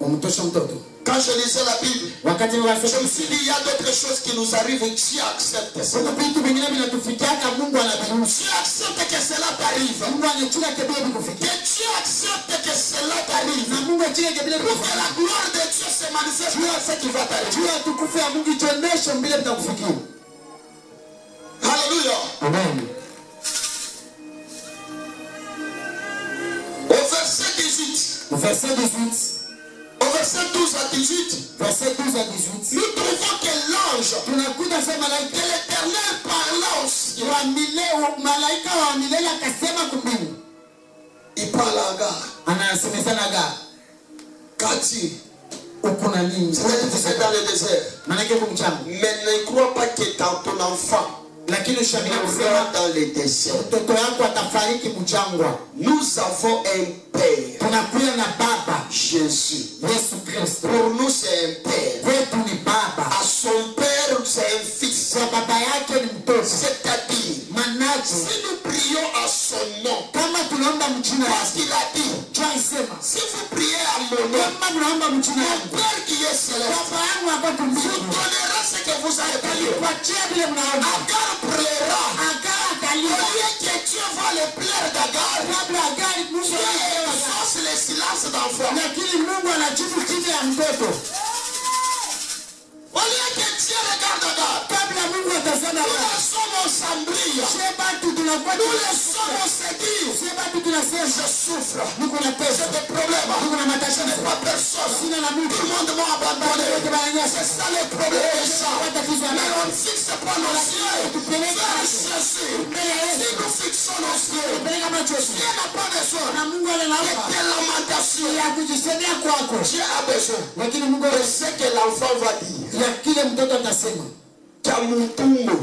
umtoshe mtoto. Quand je lisais la Bible, Wakati je me wanasema suis dit, il y a d'autres choses qui nous arrivent et Dieu accepte ça. kuna vitu vingine vinatufikiaka, Mungu anaviruhusu. Dieu accepte que cela t'arrive. Mungu anachua kebile Que vikufikia. Dieu accepte que cela t'arrive. Na Mungu achie kebile Pour que vikufikia. la gloire de Dieu se manifeste dans ce qui va t'arriver. Juu ya tukufu ya Mungu ichoneshe mbele vitakufikia. Alléluia. Amen. Au verset 18. Verset 18. Au verset 12 à 18. Verset 12 à 18. Nous trouvons que l'ange Tunakuta sema de malaika l'Éternel parla aussi. wa milele, malaika wa milele akasema kumbingu. Banasemezana ga. Kati. Ukuna nini? C'est dans le désert. Manake kumchanga. Mais ne crois pas que ton enfant lakini ushamia mourra dans le désert. Mtoto yako atafariki mchangwa. Nous avons un père. Tunakuwa na baba Jésus. Yesu Kristo. Pour nous c'est un père. Kwetu ni baba. À son père c'est un fils. Kwa baba yake ni mtoto. C'est-à-dire manaje si nous prions à son nom, kama tunaomba mjina parce qu'il a dit, tuisema si vous priez à mon nom, kama tunaomba mjina mon père qui est céleste, baba yangu hapa vous tumbili donnerez ce que vous avez prié. kuachia vile mnaomba Agar priera. Agar Au akalia lieu que Dieu va le plaire d'Agar, kabla Agar Mungu Dieu exauce le silence d'enfant. lakini Mungu anajibu kimya ya mtoto Au lieu que Dieu regarde Agar, kabla Mungu atazama nous les sommes au Sambria, sheba tu tunakuwa nous les sommes au Sédir. sheba tu tunasema Je souffre, niko na j'ai pesa des problèmes, niko na je matatizo n'ai pas personne, sina na tout mtu le monde m'a abandonné. C'est ça le problème des gens. Mais on ne fixe pas nos yeux vers Jésus. Si nous fixons nos yeux, Dieu n'a pas besoin na Mungu de ananaomba tes lamentations. ya kujisemea kwako Dieu a besoin lakini Mungu de ce que l'enfant va dire. ya kile mtoto atasema Chamutungo,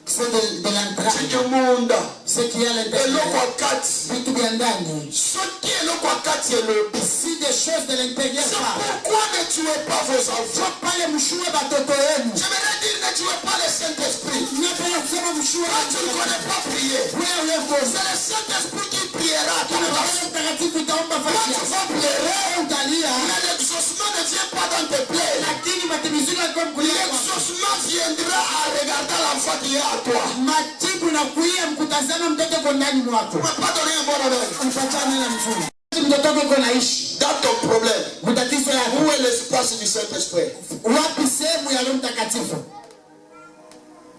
c'est de l'entrée Chikimunda, ce qui est à Eloko l'intérieur Akati. vitu vya ndani Ce qui est Eloko Akati est le bis. si des choses de l'intérieur C'est parlent pourquoi ne tuez pas vos enfants. pale mshue batoto yenu J'aimerais dire ne tuez pas le Saint-Esprit. napenda kusema mshue Quand tu ne connais pas prier, wewe c'est le Saint-Esprit qui priera à ta place. Roho Mtakatifu itaomba Quand fasi tu vas pleurer, utalia mais l'exaucement ne vient pas dans tes plaies. lakini matimiziko yako mkulia L'exaucement viendra à regarder l'enfant qui est à toi. majibu na kuia mkutazama mtoto kwa ndani mwako Tu ne peux pas donner un bon amen. mpatane na mzuri mtoto wako naishi Dans ton problème, mtatizo yako où est l'espace du Saint-Esprit? wapi sehemu ya Roho Mtakatifu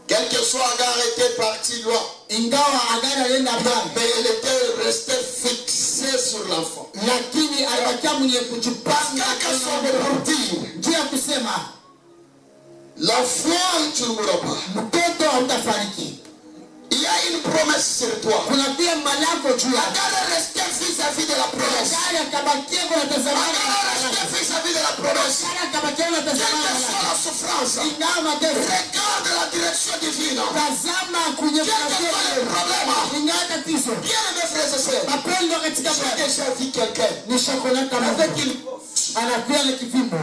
Quel que soit Agar était parti loin, ingawa Agari alienda mbali mais elle était restée fixée sur l'enfant. lakini alibakia mwenye kujipanga Quelque chose pour dire, njia ya kusema l'enfant, tu ne mourras pas. mtoto hautafariki. Il y a une promesse sur toi. Kuna pia malako juu yako. Agar est resté vis-à-vis de la promesse. Agari akabakia kwa tazamana. Agar est resté vis-à-vis de la promesse. Agari akabakia kwa Quelle que tazamana. soit la souffrance, Ingawa mateso. regarde la direction divine. Tazama kwenye Quel que soit le problème, ingawa tatizo. bien mes frères et sœurs, Mapendo katika j'ai Bwana. déjà vu quelqu'un Nishakona kama avec une anakuya na kifimbo.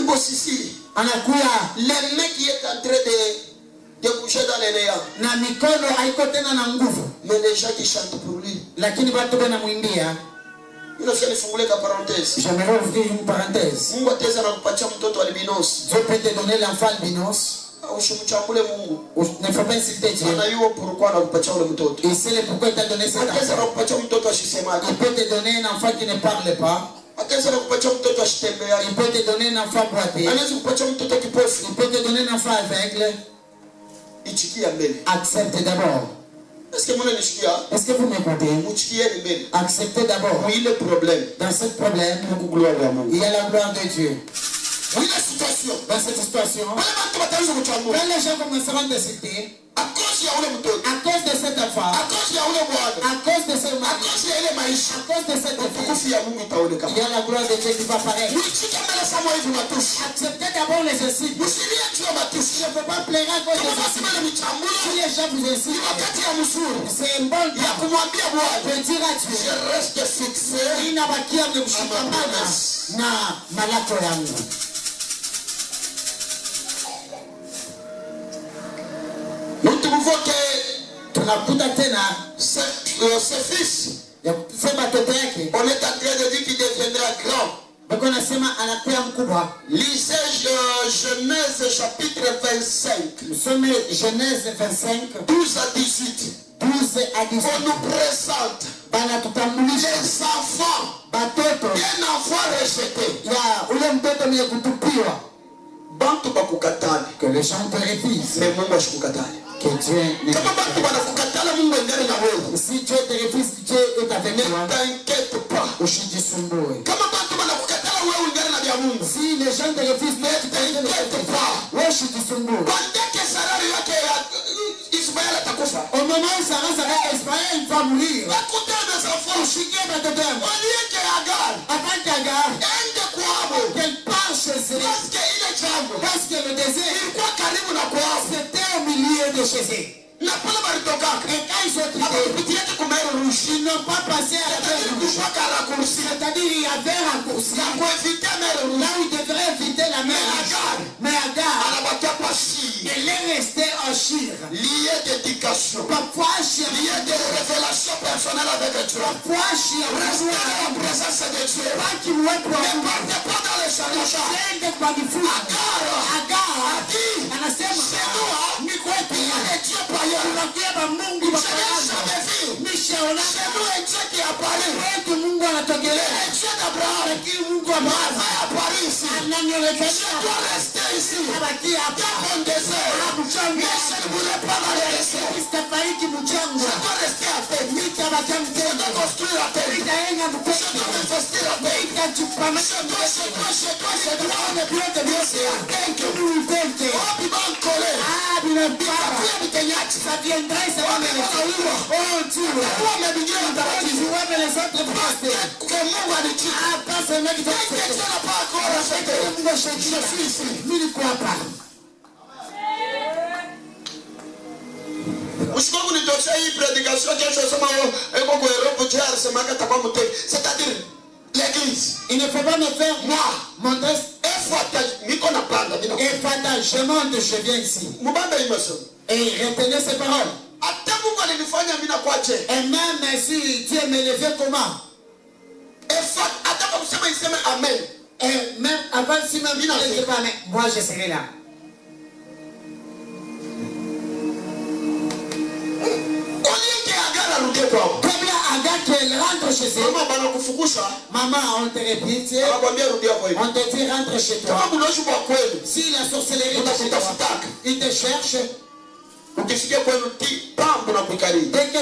bosse ici. Anakuya Le mec qui est en train de bouger dans les néants. na mikono haiko tena na nguvu. Mais les gens qui chantent pour lui. Lakini watu wanamwimbia. Unafanya nifungulie ka parenthèse. J'aimerais ouvrir une parenthèse. Mungu ataweza anakupatia mtoto albinos. Dieu peut te donner l'enfant albinos. Usimchambule Mungu. Ne faut pas insulter Dieu. Anajua pourquoi anakupatia ule mtoto. Et c'est le pourquoi il t'a donné cet Ataweza enfant. anakupatia mtoto ashisemaje. Il peut te donner un enfant qui ne parle pas. Ataweza anakupatia mtoto ashitembeaje. Il peut te donner un enfant boité. Anaweza kupatia mtoto kipofu. Il peut te donner un enfant aveugle. Ichikia mbele. Acceptez d'abord. Est-ce que mnanishikia? Est-ce que vous m'écoutez? Muchikieni mbele. Acceptez d'abord. Oui, le problème. Dans ce problème, Gloire à Mungu. il y a la gloire de Dieu. Oui, la situation. Dans cette situation, Wale bantu bataanza kuchambua. quand les gens commenceront à décider, À cause ya ule mtoto. à cause de cet enfant, À cause ya ule bwana. à cause de ce À mari, cause ya ile maisha. à cause de cette fille, Utukufu ya Mungu itaonekana. il y a la gloire de Dieu qui va apparaître. Mwichike mbele sana hivi matusi. Acceptez d'abord les insultes. Msilie juu ya matusi. Il ne faut pas pleurer à cause Kama des basi insultes. mbele michambulo. Si les gens vous Ni insultent, wakati ya mzuri. c'est un bon Ya temps kumwambia Bwana. de dire à Je Dieu, reste fixé. ninabakia nimshikamana na malako yangu. Nous trouvons que Tunakuta tena ce fils, ya kusema toto yake, on est en train de dire qu'il deviendra grand. bako nasema anakuwa mkubwa. Lisez Genèse chapitre 25, Msome Genèse 25, 12 à 18. 12 à 18. On nous présente Banatutambulisha des enfants, batoto un enfant rejeté. ya ule mtoto mwenye kutupiwa. Bantu bakukatali, Que les gens te refusent. mais Mungu ashikukatali. Que Dieu ne Kama bantu banakukatala, Mungu endele na wewe. Si Dieu te refuse, Dieu est avec Ne toi. t'inquiète pas. Ushijisumbue. Kama bantu banakukatala, wewe endele na vya Mungu. Si les gens te refusent, Ne t'inquiète pas. wewe ushijisumbue. Bandeke sarari yake ya Ismael atakufa. Au nom moment où Sarah s'arrête à Ismaël va mourir. Écoutez mes enfants. Chiquez ma tête. Au lieu que Agar. Avant qu'Agar. Qu'elle part chez eux. Parce que le désert. C'était au milieu de chez eux. Et quand ils ont quitté, ils n'ont pas passé à la mer rouge. C'est-à-dire il y avait un raccourci. Là où ils devraient éviter la mer. Mais Agar, elle est restée en Chir. Lié d'éducation. Parfois Chir. Lié de révélation personnelle avec Dieu. Parfois Chir. Restez dans la présence de Dieu. Pas qu'il ne partez pas dans les chaluchas. Agar a dit, anasema, ni kwetu Dieu païen. tunakuwa Mungu nishaona kwetu Mungu anatokelea. Lakini Mungu ananionekana abaki hapa sitafariki mchango nitabaki mtendo nitaenga mtendo nitajipamisha vyote ça viendrait, ça va me laisser. Oh Dieu, tu vois les autres passer. Ah, pas ce mec qui fait ça. Je suis ici, je ne crois pas. C'est-à-dire l'église. Il ne faut pas me faire moi mon test. Je monte, je viens ici. Et retenez ces paroles. Et même si Dieu me levait comment? Et même avant si même moi je serai là. Comme Agar qu'elle rentre chez elle. Maman, on te répète. On te dit rentre chez toi. Si la sorcellerie est chez toi, il te cherche. Dès que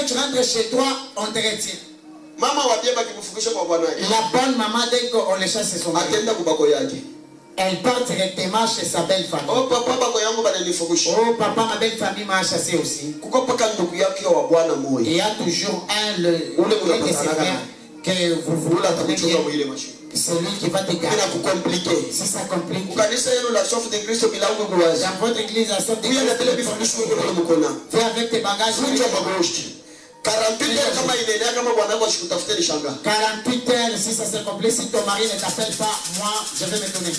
tu rentres chez toi, on te retire. La bonne maman, dès qu'on le chasse, c'est son mari. Elle part directement chez sa belle famille. Oh papa, ma belle famille m'a chassé aussi. Il y a toujours un de ses frères que vous voulez. C'est lui qui va te garder. Si ça complique. Dans votre église, la sorte de Christ. Fais avec tes bagages. 48 heures, si ça se complique, si ton mari ne t'appelle pas, moi, je vais me donner.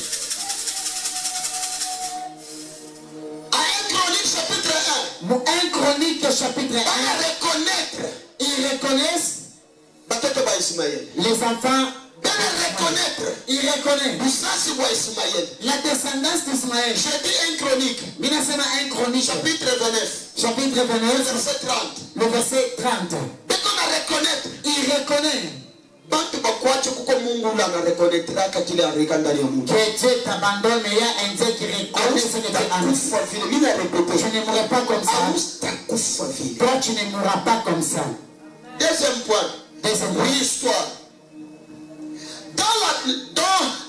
1 Chronique chapitre 1. Ils reconnaissent les enfants. Il reconnaît la descendance d'Ismaël. J'ai dit 1 Chronique. 1 Chronique. Chapitre 29. Chapitre 29. Verset 30. Le verset 30. Dès qu'on a reconnaître. Il reconnaît. Que Dieu t'abandonne, mais il y a un Dieu qui reconnaît ce que tu as. Je ne mourrai pas comme ça. Toi, tu ne mourras pas comme ça. Deuxième point. L'histoire. Dans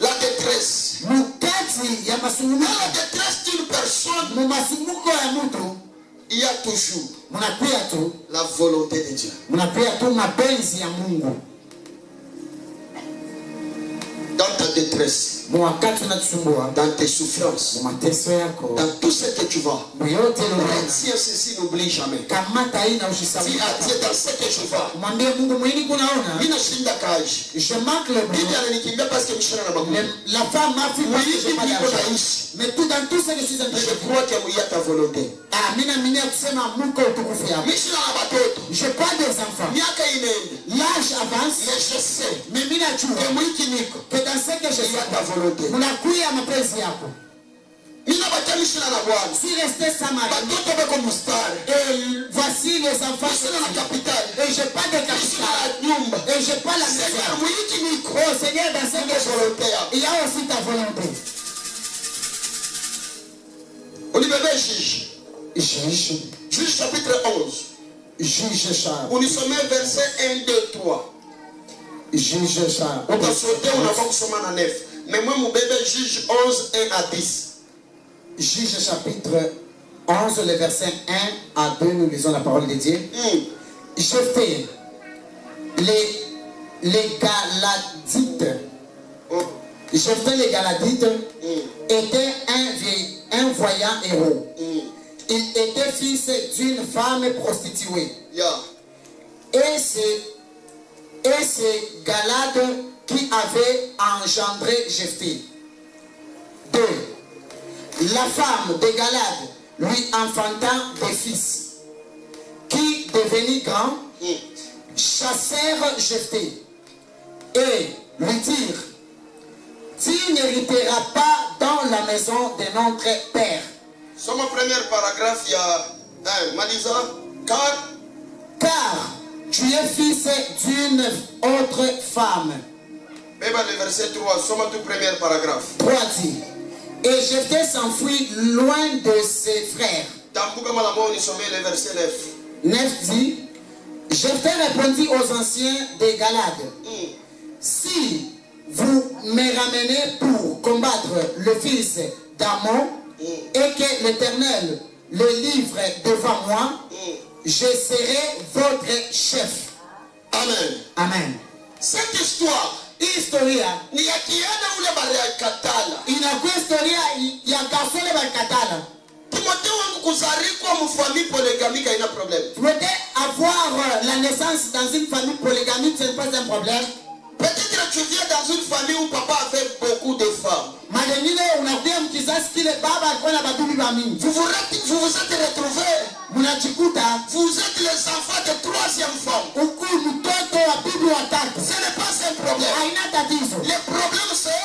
la détresse. Dans la détresse d'une personne. Il y a toujours la volonté de Dieu. Dans ta détresse, dans tes souffrances, dans tout ce que tu vas, retiens ceci, n'oublie jamais. Dis à Dieu dans ce que je vas. Je manque le bruit. La femme m'a fait parce que je n'ai pas d'argent. Mais tout dans tout ce que je suis en train de faire, je crois qu'il y a ta volonté. Je n'ai pas des enfants. L'âge avance. Mais je sais mais que dans ce que je il y a ta volonté. Si rester sans mari, et voici les enfants, et je n'ai pas de capital, et je n'ai pas la maison. Oh Seigneur, dans ce que je volonté, il y a aussi ta volonté. Juge chapitre 11. Juge chapitre. On y sommet verset 1, 2, 3. Juge chapitre. On va sauter, on va consommer en 9. Mais moi, mon bébé, juge 11, 1 à 10. Juge chapitre 11, le verset 1 à 2, nous lisons la parole de Dieu. Jephthé, les Galadites, Jephthé les Galadites était un voyant héros. Il était fils d'une femme prostituée. Et c'est Galade qui avait engendré Jephthé. 2. La femme de Galade lui enfanta des fils qui, devenus grands, chassèrent Jephthé et lui dirent: tu n'hériteras pas dans la maison de notre père. Somme premier paragraphe, il y a Malisa, car tu es fils d'une autre femme. Le verset 3, somme tout premier paragraphe. 3 dit: et Jephthé s'enfuit loin de ses frères. Le verset 9. 9 dit: Jephthé répondit aux anciens des Galades: si vous me ramenez pour combattre le fils d'Ammon et que l'Éternel le livre devant moi, je serai votre chef. Amen. Amen. Cette histoire historia ni ya kiana ule barikatala inakuwa historia ya gasole barikatala. Timothée wangu kuzarikwa mfamille polygamique haina problème. Avoir la naissance dans une famille polygamique, ce n'est pas un problème. Peut-être tu viens dans une famille où papa avait beaucoup de femmes. Vous vous êtes retrouvés. Vous êtes les enfants de troisième femme. Ce n'est pas un problème. Le problème c'est: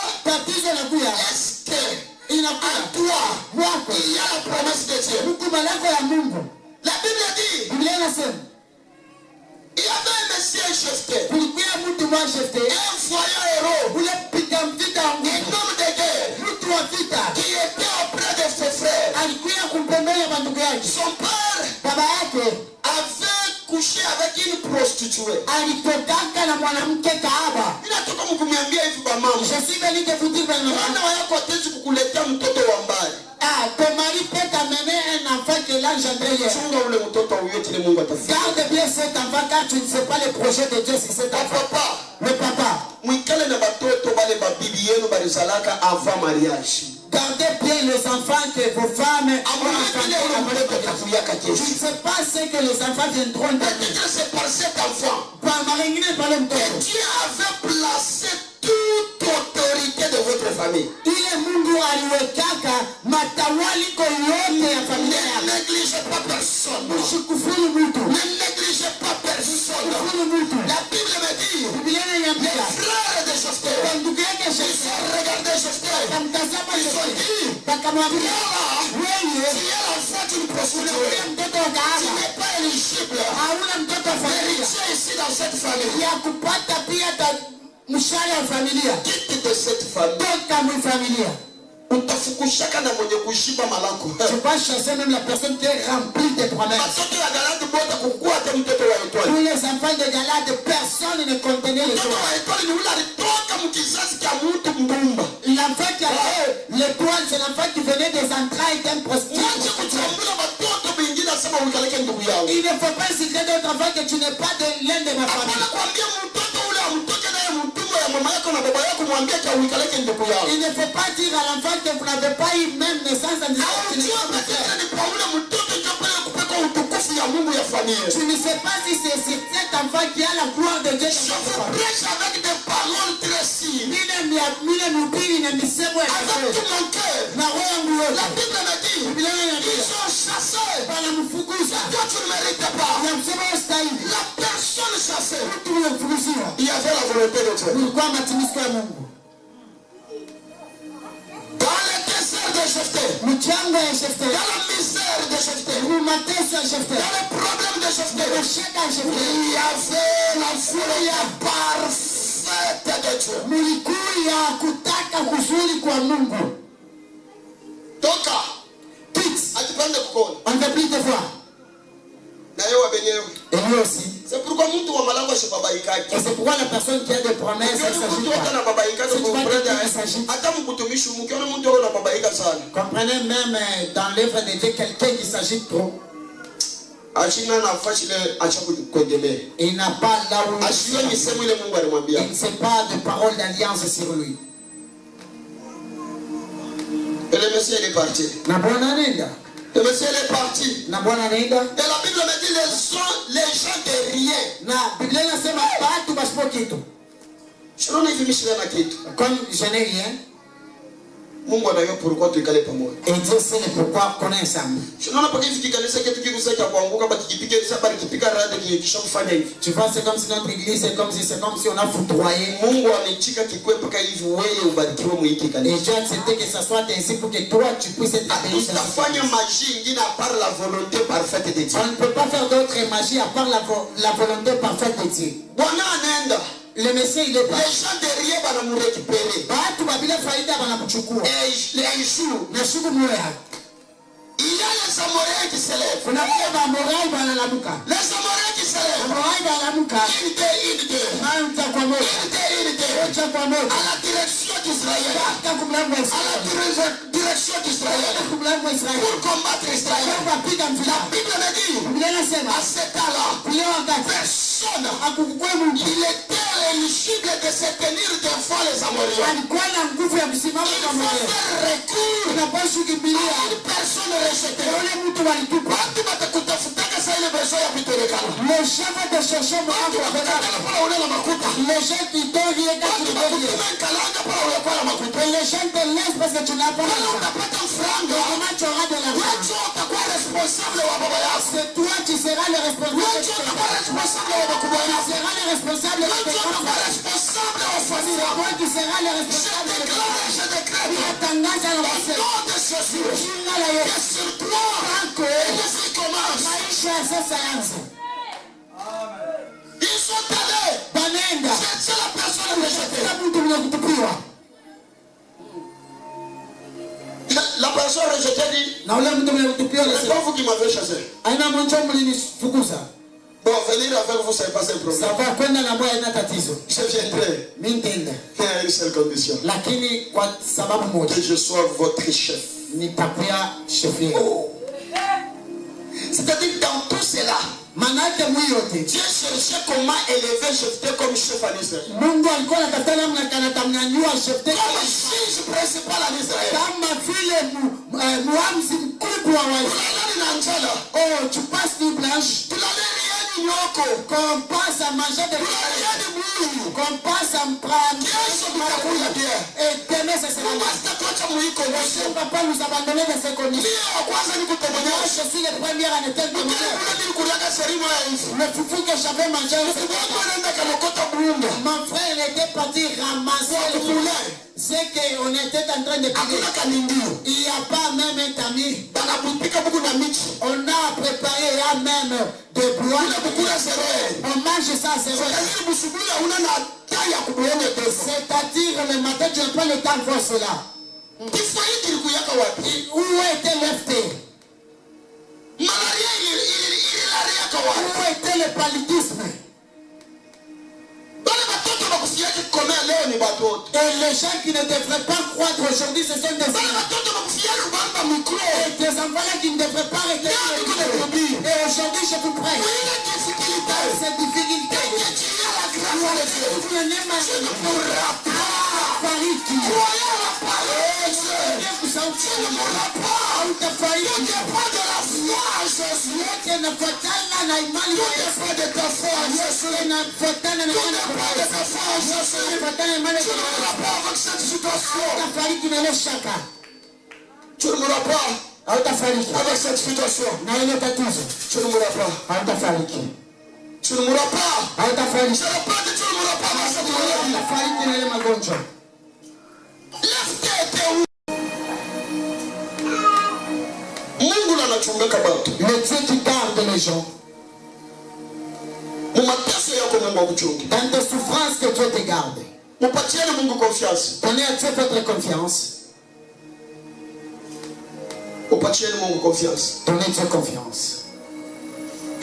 est-ce que en toi il y a la promesse de Dieu? La Bible dit: il y avait un monsieur Jephthé, un voyant héros, un homme de guerre, qui était auprès de ses frères. Son père avait couché avec une prostituée. Je suis venu te vous dire ton mari peut t'amener un enfant que l'ange engendré hier. Garde bien cet enfant car tu ne sais pas le projet de Dieu sur cet enfant. Le papa. Gardez bien les enfants que vos femmes ont enfantés. Je ne sais pas ce que les enfants viendront de peut-être c'est par cet enfant que Dieu avait placé toute autorité de votre famille. Ne négligez pas personne. Ne négligez pas personne. La Bible me dit: les frères de Jephthé, ils ont regardé Jephthé, ils ont dit: si elle a fait une prostituée, tu n'es pas éligible. Héritier ici dans cette famille. Quitte de cette famille. Utafukushaka na mwenye kushiba malako. Tu vas chasser même la personne qui est remplie de promesses. Watoto wa Galade bota kukua hata mtoto wa Etwali. Tous les enfants de Galade, personne ne contenait les mtoto wa Etwali ni ule alitoka mkizazi cha mtu mbumba. L'enfant qui avait l'étoile, c'est l'enfant qui venait des entrailles d'un prostitué. Il ne faut pas citer d'autres enfants que tu n'es pas de l'un de ma famille. Il ne faut pas dire à l'enfant que vous n'avez pas eu même naissance en disant que tu n'es pas ma frère. Tu ne sais pas si c'est cet enfant qui a la gloire de Dieu. Je vous prêche avec des paroles très simples. Avec tout mon cœur. La Bible me dit: ils ont chassé. Toi tu ne mérites pas. La personne chassée, il y avait la volonté de Dieu. Dans le désert de Jephthé, dans la misère de Jephthé, dans le problème de Jephthé, il y avait la folie parfaite de Dieu. Donc, on ne peut plus te voir. Et lui aussi. C'est pourquoi mtu wa malango ashababaikaki. Et c'est pourquoi la personne qui a des promesses, elle s'agit pas. Comprenez même dans l'œuvre de Dieu, quelqu'un qui s'agit trop. Il n'a pas là où il ne sait pas de parole d'alliance sur lui. Et le Messie est parti. Le Messie est parti. Et la Bible me dit les gens de rien. Comme je n'ai rien. Mungu anajua pourquoi tuikale pamoja. Et Dieu sait le pourquoi qu'on est ensemble. Tunaona paka hivi kanisa kitu kigusa cha kuanguka baki kipige sasa kipika rada kisha kufanya hivi. Tu vois c'est comme si notre église c'est comme si on a foudroyé. Mungu amechika kikwe paka hivi wewe ubarikiwe muiki kanisa. Et Dieu a accepté que ça soit ainsi pour que toi tu puisses être béni. Tutafanya magie nyingine à part la volonté parfaite de Dieu. On ne peut pas faire d'autre magie à part la volonté parfaite de Dieu. Bwana anaenda. Le Messie il est pas. Les gens derrière vont nous récupérer. Watu babila faida wanakuchukua. Et les jours na siku moja. Il y a les Amoréens qui s'élèvent. Kuna pia Amorai wanalamuka. Les Amoréens qui s'élèvent. Amorai wanalamuka. Unité. Manta kwa moja. Unité. À la direction d'Israël. À la direction d'Israël. Pour combattre Israël. La Bible me dit. À cet temps-là. Personne. Il était éligible de se tenir devant les Amoréens. Il faut faire recours. Une personne rejetée. Les gens vont te chercher moi. Les gens qui t'ont rien qu'à et les gens te laissent parce que tu n'as pas l'argent. Comment tu auras de l'argent? C'est toi qui seras le responsable. Tu seras le responsable de tes enfants. C'est toi qui seras le responsable de tes enfants. Je déclare sur toi. L'esprit commence. Ils sont allés. C'est la personne rejetée. La personne rejetée dit. C'est pas vous qui m'avez chassé. Bon, venir avec vous, c'est pas un problème. Je viendrai. Il y a une seule condition. Que je sois votre chef. Oh. C'est-à-dire dans tout cela. Dieu cherchait comment élever Jephthé comme chef en Israël. Comme juge principal en Israël. Oh, tu passes une blanche. Qu'on passe à manger de qu'on passe à me prendre. Et demain, ça sera là. Papa nous abandonner dans ces conditions. Je suis le premier à ne tel que le foufou que j'avais mangé. Mon frère était parti ramasser le poulet. C'est qu'on était en train de payer. Il n'y a pas même un tamis. On a préparé là même des bois. On mange ça à zéro. C'est-à-dire le matin, tu n'as pas le temps de voir cela. Où était l'FT? Où était le paludisme? Et les gens qui ne devraient pas croître aujourd'hui, ce sont des enfants. Et des enfants qui ne devraient pas arrêter. Et aujourd'hui, je vous prie. Cette difficulté. Tu ne pourras pas. Tu ne mourras pas avec cette situation. Tu ne mourras pas. Tu ne mourras pas. Je répète, tu ne mourras pas dans cette maladie. L'FT était où? Le Dieu qui garde les gens. Dans tes souffrances que Dieu te garde. Donnez à Dieu votre confiance. Donnez Dieu confiance.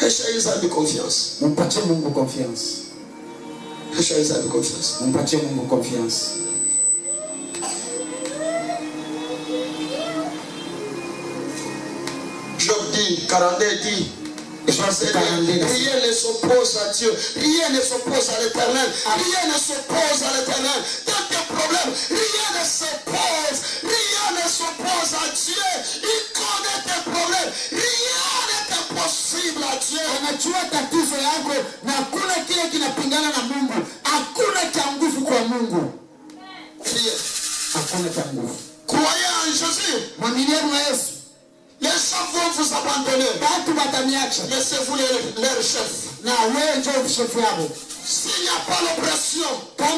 Heshaiza de confiance. Mpatie Mungu confiance. Heshaiza de confiance. Mpatie Mungu confiance. Job dit, 42 dit, rien ne s'oppose à Dieu, rien ne s'oppose à l'Éternel, rien ne s'oppose à l'Éternel. Dans tes problèmes, rien ne s'oppose à Dieu. Il connaît tes problèmes, rien n'est impossible à Dieu. Anajua tatizo yako na hakuna kile kinapingana na Mungu. Hakuna cha nguvu kwa Mungu. Hakuna cha nguvu. Croyez en Jésus. Mwaminieni wa Yesu. Les gens vont vous abandonner. Laissez-vous leur chef. S'il n'y a pas l'oppression, tu ne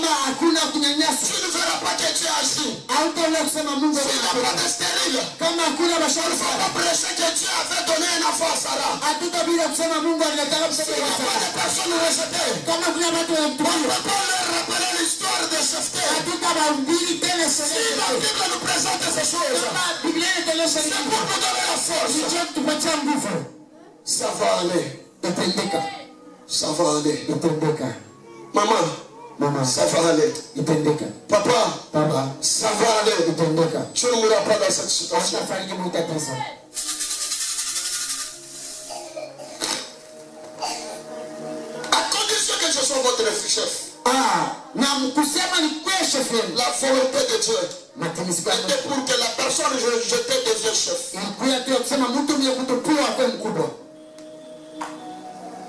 verras pas que Dieu agit. S'il n'y a pas de stérile, tu ne vas pas prêcher que Dieu avait donné un enfant à Sarah. S'il n'y a pas de personnes rejetées, on ne peut pas leur rappeler l'histoire de Jephthé. Si la Bible nous présente ces choses, c'est pour nous donner la force. Ça va aller. Ça va aller. Maman, ça va aller. Papa, ça va aller. Tu ne mourras pas dans cette situation. À condition que je sois votre chef. La volonté de Dieu était pour que la personne rejetée devienne chef.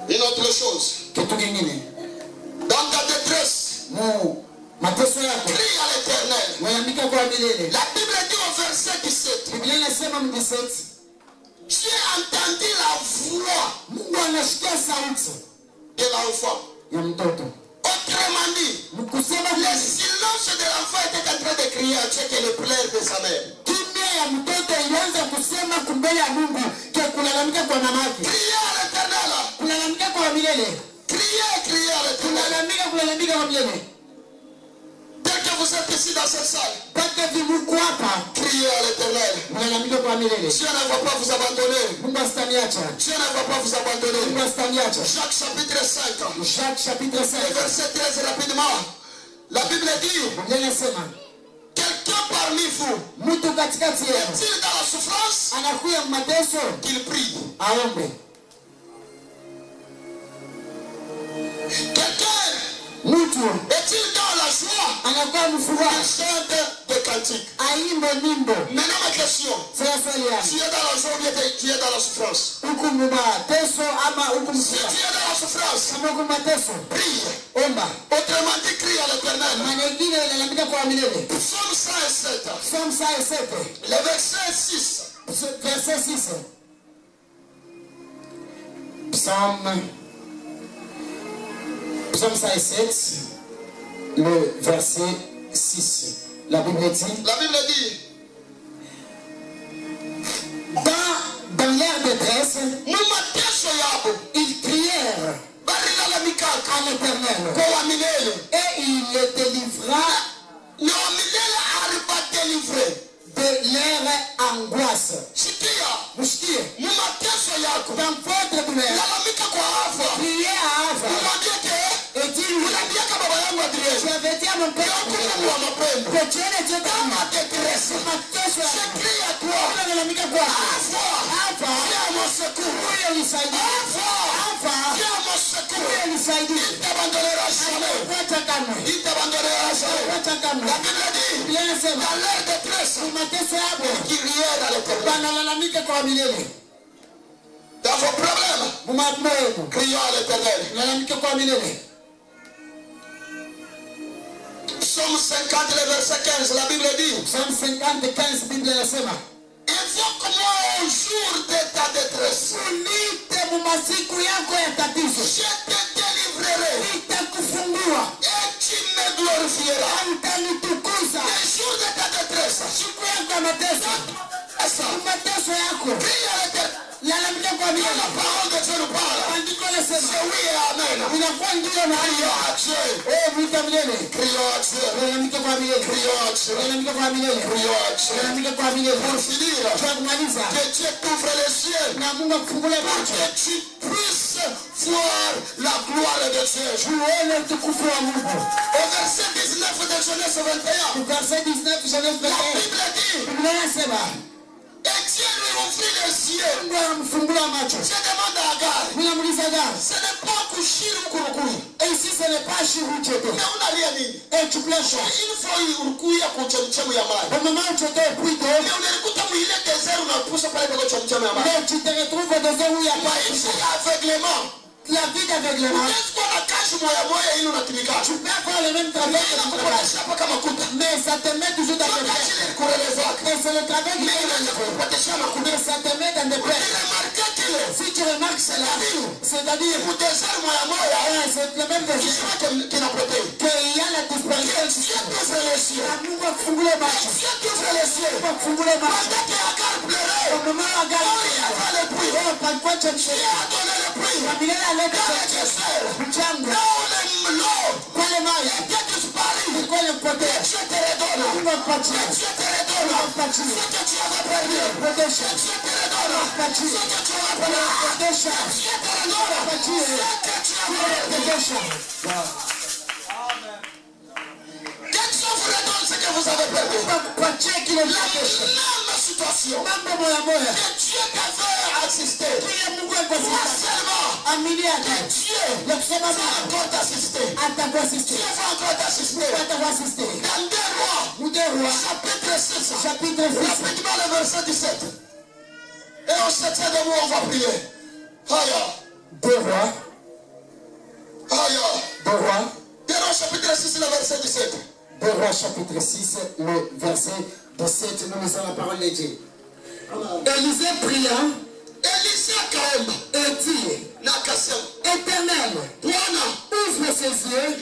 Une autre chose. Dans ta détresse, crie à l'Éternel. La Bible dit au verset 17. J'ai entendu la voix de l'enfant. Autrement dit, le silence de l'enfant était en train de crier à Dieu que le plaire de sa mère. Criez à l'Éternel. Criez à l'Éternel. Dès que vous êtes ici dans cette salle, criez à l'Éternel. Dieu ne va pas vous abandonner. Dieu ne va pas vous abandonner. Jacques chapitre 5. Le verset 13 rapidement. La Bible dit, quelqu'un parmi vous est-il dans la souffrance? Qu'il prie. Quelqu'un est-il dans la joie? Il chante des cantiques. Maintenant ma question. Tu es dans la joie ou tu es dans la souffrance? Si tu es dans la souffrance, prie. Autrement dit, crie à l'Éternel. Psaume 107. Le verset 6. Psaume 107, le verset 6. La Bible dit, dans leur détresse, ils crièrent à l'Éternel et il les délivra de leur angoisse. Dans votre douleur, priez à Ava. Et dis-lui, tu avais dit à mon père que Dieu ne te donne ma détresse. Je crie à toi. Ava, viens à mon secours. Il t'abandonnera jamais. La Bible dit, dans leur détresse, ils crièrent à l'Éternel. Dans vos problèmes, crions à l'Éternel. Psaume 50, le verset 15, la Bible dit, invoque-moi au jour de ta détresse. Je te délivrerai. Et tu me glorifieras. Le jour de ta détresse. Crie à l'Éternel. La parole de Dieu nous parle. C'est oui et amen. Crions à Dieu. Pour finir, que Dieu t'ouvre les cieux. Pour que tu puisses puisse voir la gloire de Dieu. Au verset 19 de Genèse 21, Verset 19, Genèse 21. la Bible dit, Biblia inasema et Dieu lui ouvrit les yeux. Mungu anamfungula macho. Je demande à Agar, Ninamuuliza Agar, ce n'est pas kushiri mkurukuri. et ici ce n'est pas Shirucheto. Mais unalia nini? Et tu plèches. Il faut urukuya kuchemchemu ya maji. Au moment où tu étais au puits d'eau, Mais unalikuta mwile désert unapusha pale kwa chemchemu ya maji. mais tu te retrouves dans un où il n'y a pas de Maisha ya aveuglement. la vie d'aveuglement. Unaweza kuwa na kazi moya moya ili unatumika. Tu peux faire le même travail que tu travailles. Unapotesha hapa kama kuta. Mais ça te met toujours dans des Kazi peines. ile kurelezaka. Et c'est le travail qui Mais te inaweza met. kupotesha makuta. Mais ça te met dans des peines. Remarque kile. Si tu remarques cela, c'est-à-dire Désert moya moya. c'est le même désir Kisima kinapotea. qu'il y a la disparition du Dieu système. t'ouvre les yeux. Mungu akufungule macho. Dieu t'ouvre les yeux. Mungu akufungule macho. Pendant que Agar pleurait, Au moment où Agar il y avait le puits. oh, par quoi tu Dieu a donné le puits. familia aleta Dans le désert, mchango là où l'eau pale maji était disparue, ilikuwa imepotea. Dieu te redonne. Mungu akupatie. Dieu te redonne. Akupatie. Ce que tu avais perdu, Protection. Dieu te redonne. Akupatie. Ce que tu avais perdu, Protection. Dieu te redonne. Akupatie. Ce que tu avais perdu. Protection. Que Dieu vous redonne ce que vous avez perdu. Mungu akupatie kile La ulichokosha. même situation Mambo moya moya. que Dieu t'avait assisté. Kile Mungu Toi alikuwa seulement, amini yake. Dieu Ya kusema va Mungu encore t'assister. atakuasister. Dieu va encore t'assister. Atakuasister. Dans 2 Rois, Muderwa chapitre 6, chapitre 6. rapidement le verset 17. Et au 7e de mois, on va prier. Aya, 2 Rois. aya. 2 Rois. 2 Rois, chapitre 6, le verset 17. 2 Rois chapitre 6, le verset 17, nous lisons la parole de Dieu. Élisée pria Élisée akaomba et dit, na akasema, Éternel, Bwana, ouvre ses yeux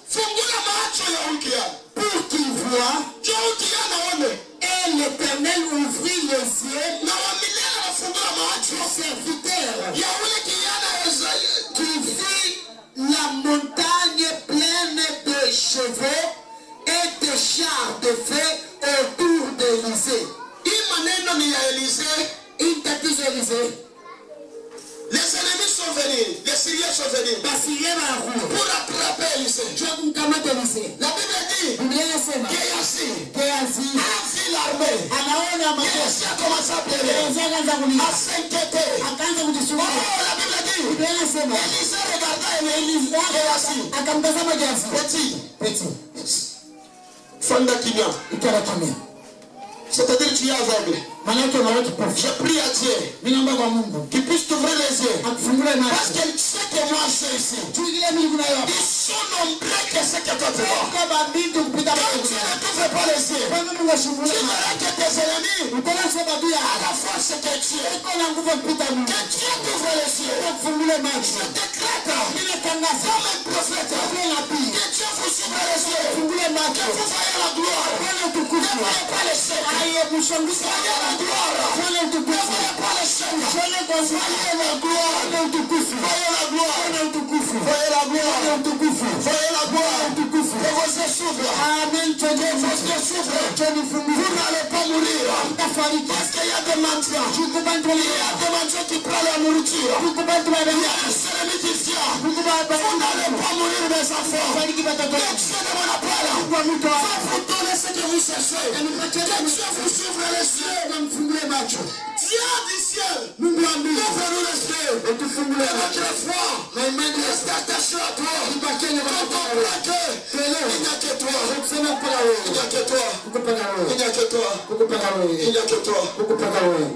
fungula macho ya huyu kijana. pour qu'il voie. Njoo huyu kijana aone. Et l'Éternel ouvrit les yeux Na wa milele anafungula macho du serviteur ya ule kijana Israeli. qui vit la montagne pleine de chevaux et de chars de feu autour d'Élisée. Hii maneno ni ya Elisée. Une tatizo Élisée. Les ennemis sont venus, les Syriens sont venus Basiye barua. pour attraper Élisée. Jua kumkamata Élisée. La Bible dit Biblia inasema Géasi Gehazi a vu l'armée. anaona makosa. Géasi a commencé à pleurer, Gehazi akaanza kulia. à s'inquiéter. Akaanza Oh, kujisumbua. la Bible dit Biblia inasema Élisée regarda Géasi. akamtazama Gehazi. Petit, Petit. fanda kimya. Ikala kimya. C'est-à-dire tu es aveugle. Maana yake unaona kipofu. Je prie à Dieu Mimi naomba kwa Mungu qu'il puisse t'ouvrir les yeux. akufungule Parce macho. qu'il sait que moi je suis ici. Tu ile mimi kunayo hapa. Ils sont nombreux que ce que toi tu vois. Kwa babintu kupita Quand tu ne t'ouvres pas les yeux, kwa Mungu ashungule tu macho. verras que tes ennemis Utaona sababu adui à yako. la fois ce que tu es. Iko na nguvu kupita Mungu. Que Dieu t'ouvre les yeux. Akufungule macho. Je décrète Mimi tangaza comme un prophète kwa nabii. que Dieu vous ouvre les yeux. Fungule Que macho. vous voyez la gloire. Bwana Ne utukufu. voyez pas les chèques. Aye mshangizi. Voyez la gloire. Bwana Ne utukufu. voyez pas les chèques. Bwana kwa Voyez la gloire. Bwana utukufu. Voyez la gloire. Bwana utukufu. Voyez la Bwana gloire. utukufu. Voyez la gloire. Utukufu. Que vos yeux s'ouvrent. Amen. Que vos yeux s'ouvrent. Vous n'allez pas mourir. Tafariki. Parce qu'il y a des mendiants. Tukubantu Il y a des mendiants qui prennent la nourriture. Tukubantu Il y a bana. des ennemis qui viennent. Tukubaba. Vous n'allez pas mourir, mes enfants. Tafariki batoto. Le Dieu de mon appel Kwa mtu va wa. vous donner ce que vous cherchez. Que Dieu vous ouvre les yeux. Mfungule macho. Dieu du ciel. Mungu wa mbingu. Ouvre-nous les yeux. Utufungule Et macho. notre foi Na imani reste attachée à toi. ibakeni Quand on batoto. croit que Tuelewe. il n'y a que toi. Kusema mpaka Il n'y wewe. a que toi. Kukupenda Il wewe. n'y a que toi. Kukupenda Il wewe. n'y a que toi. Kukupenda wewe.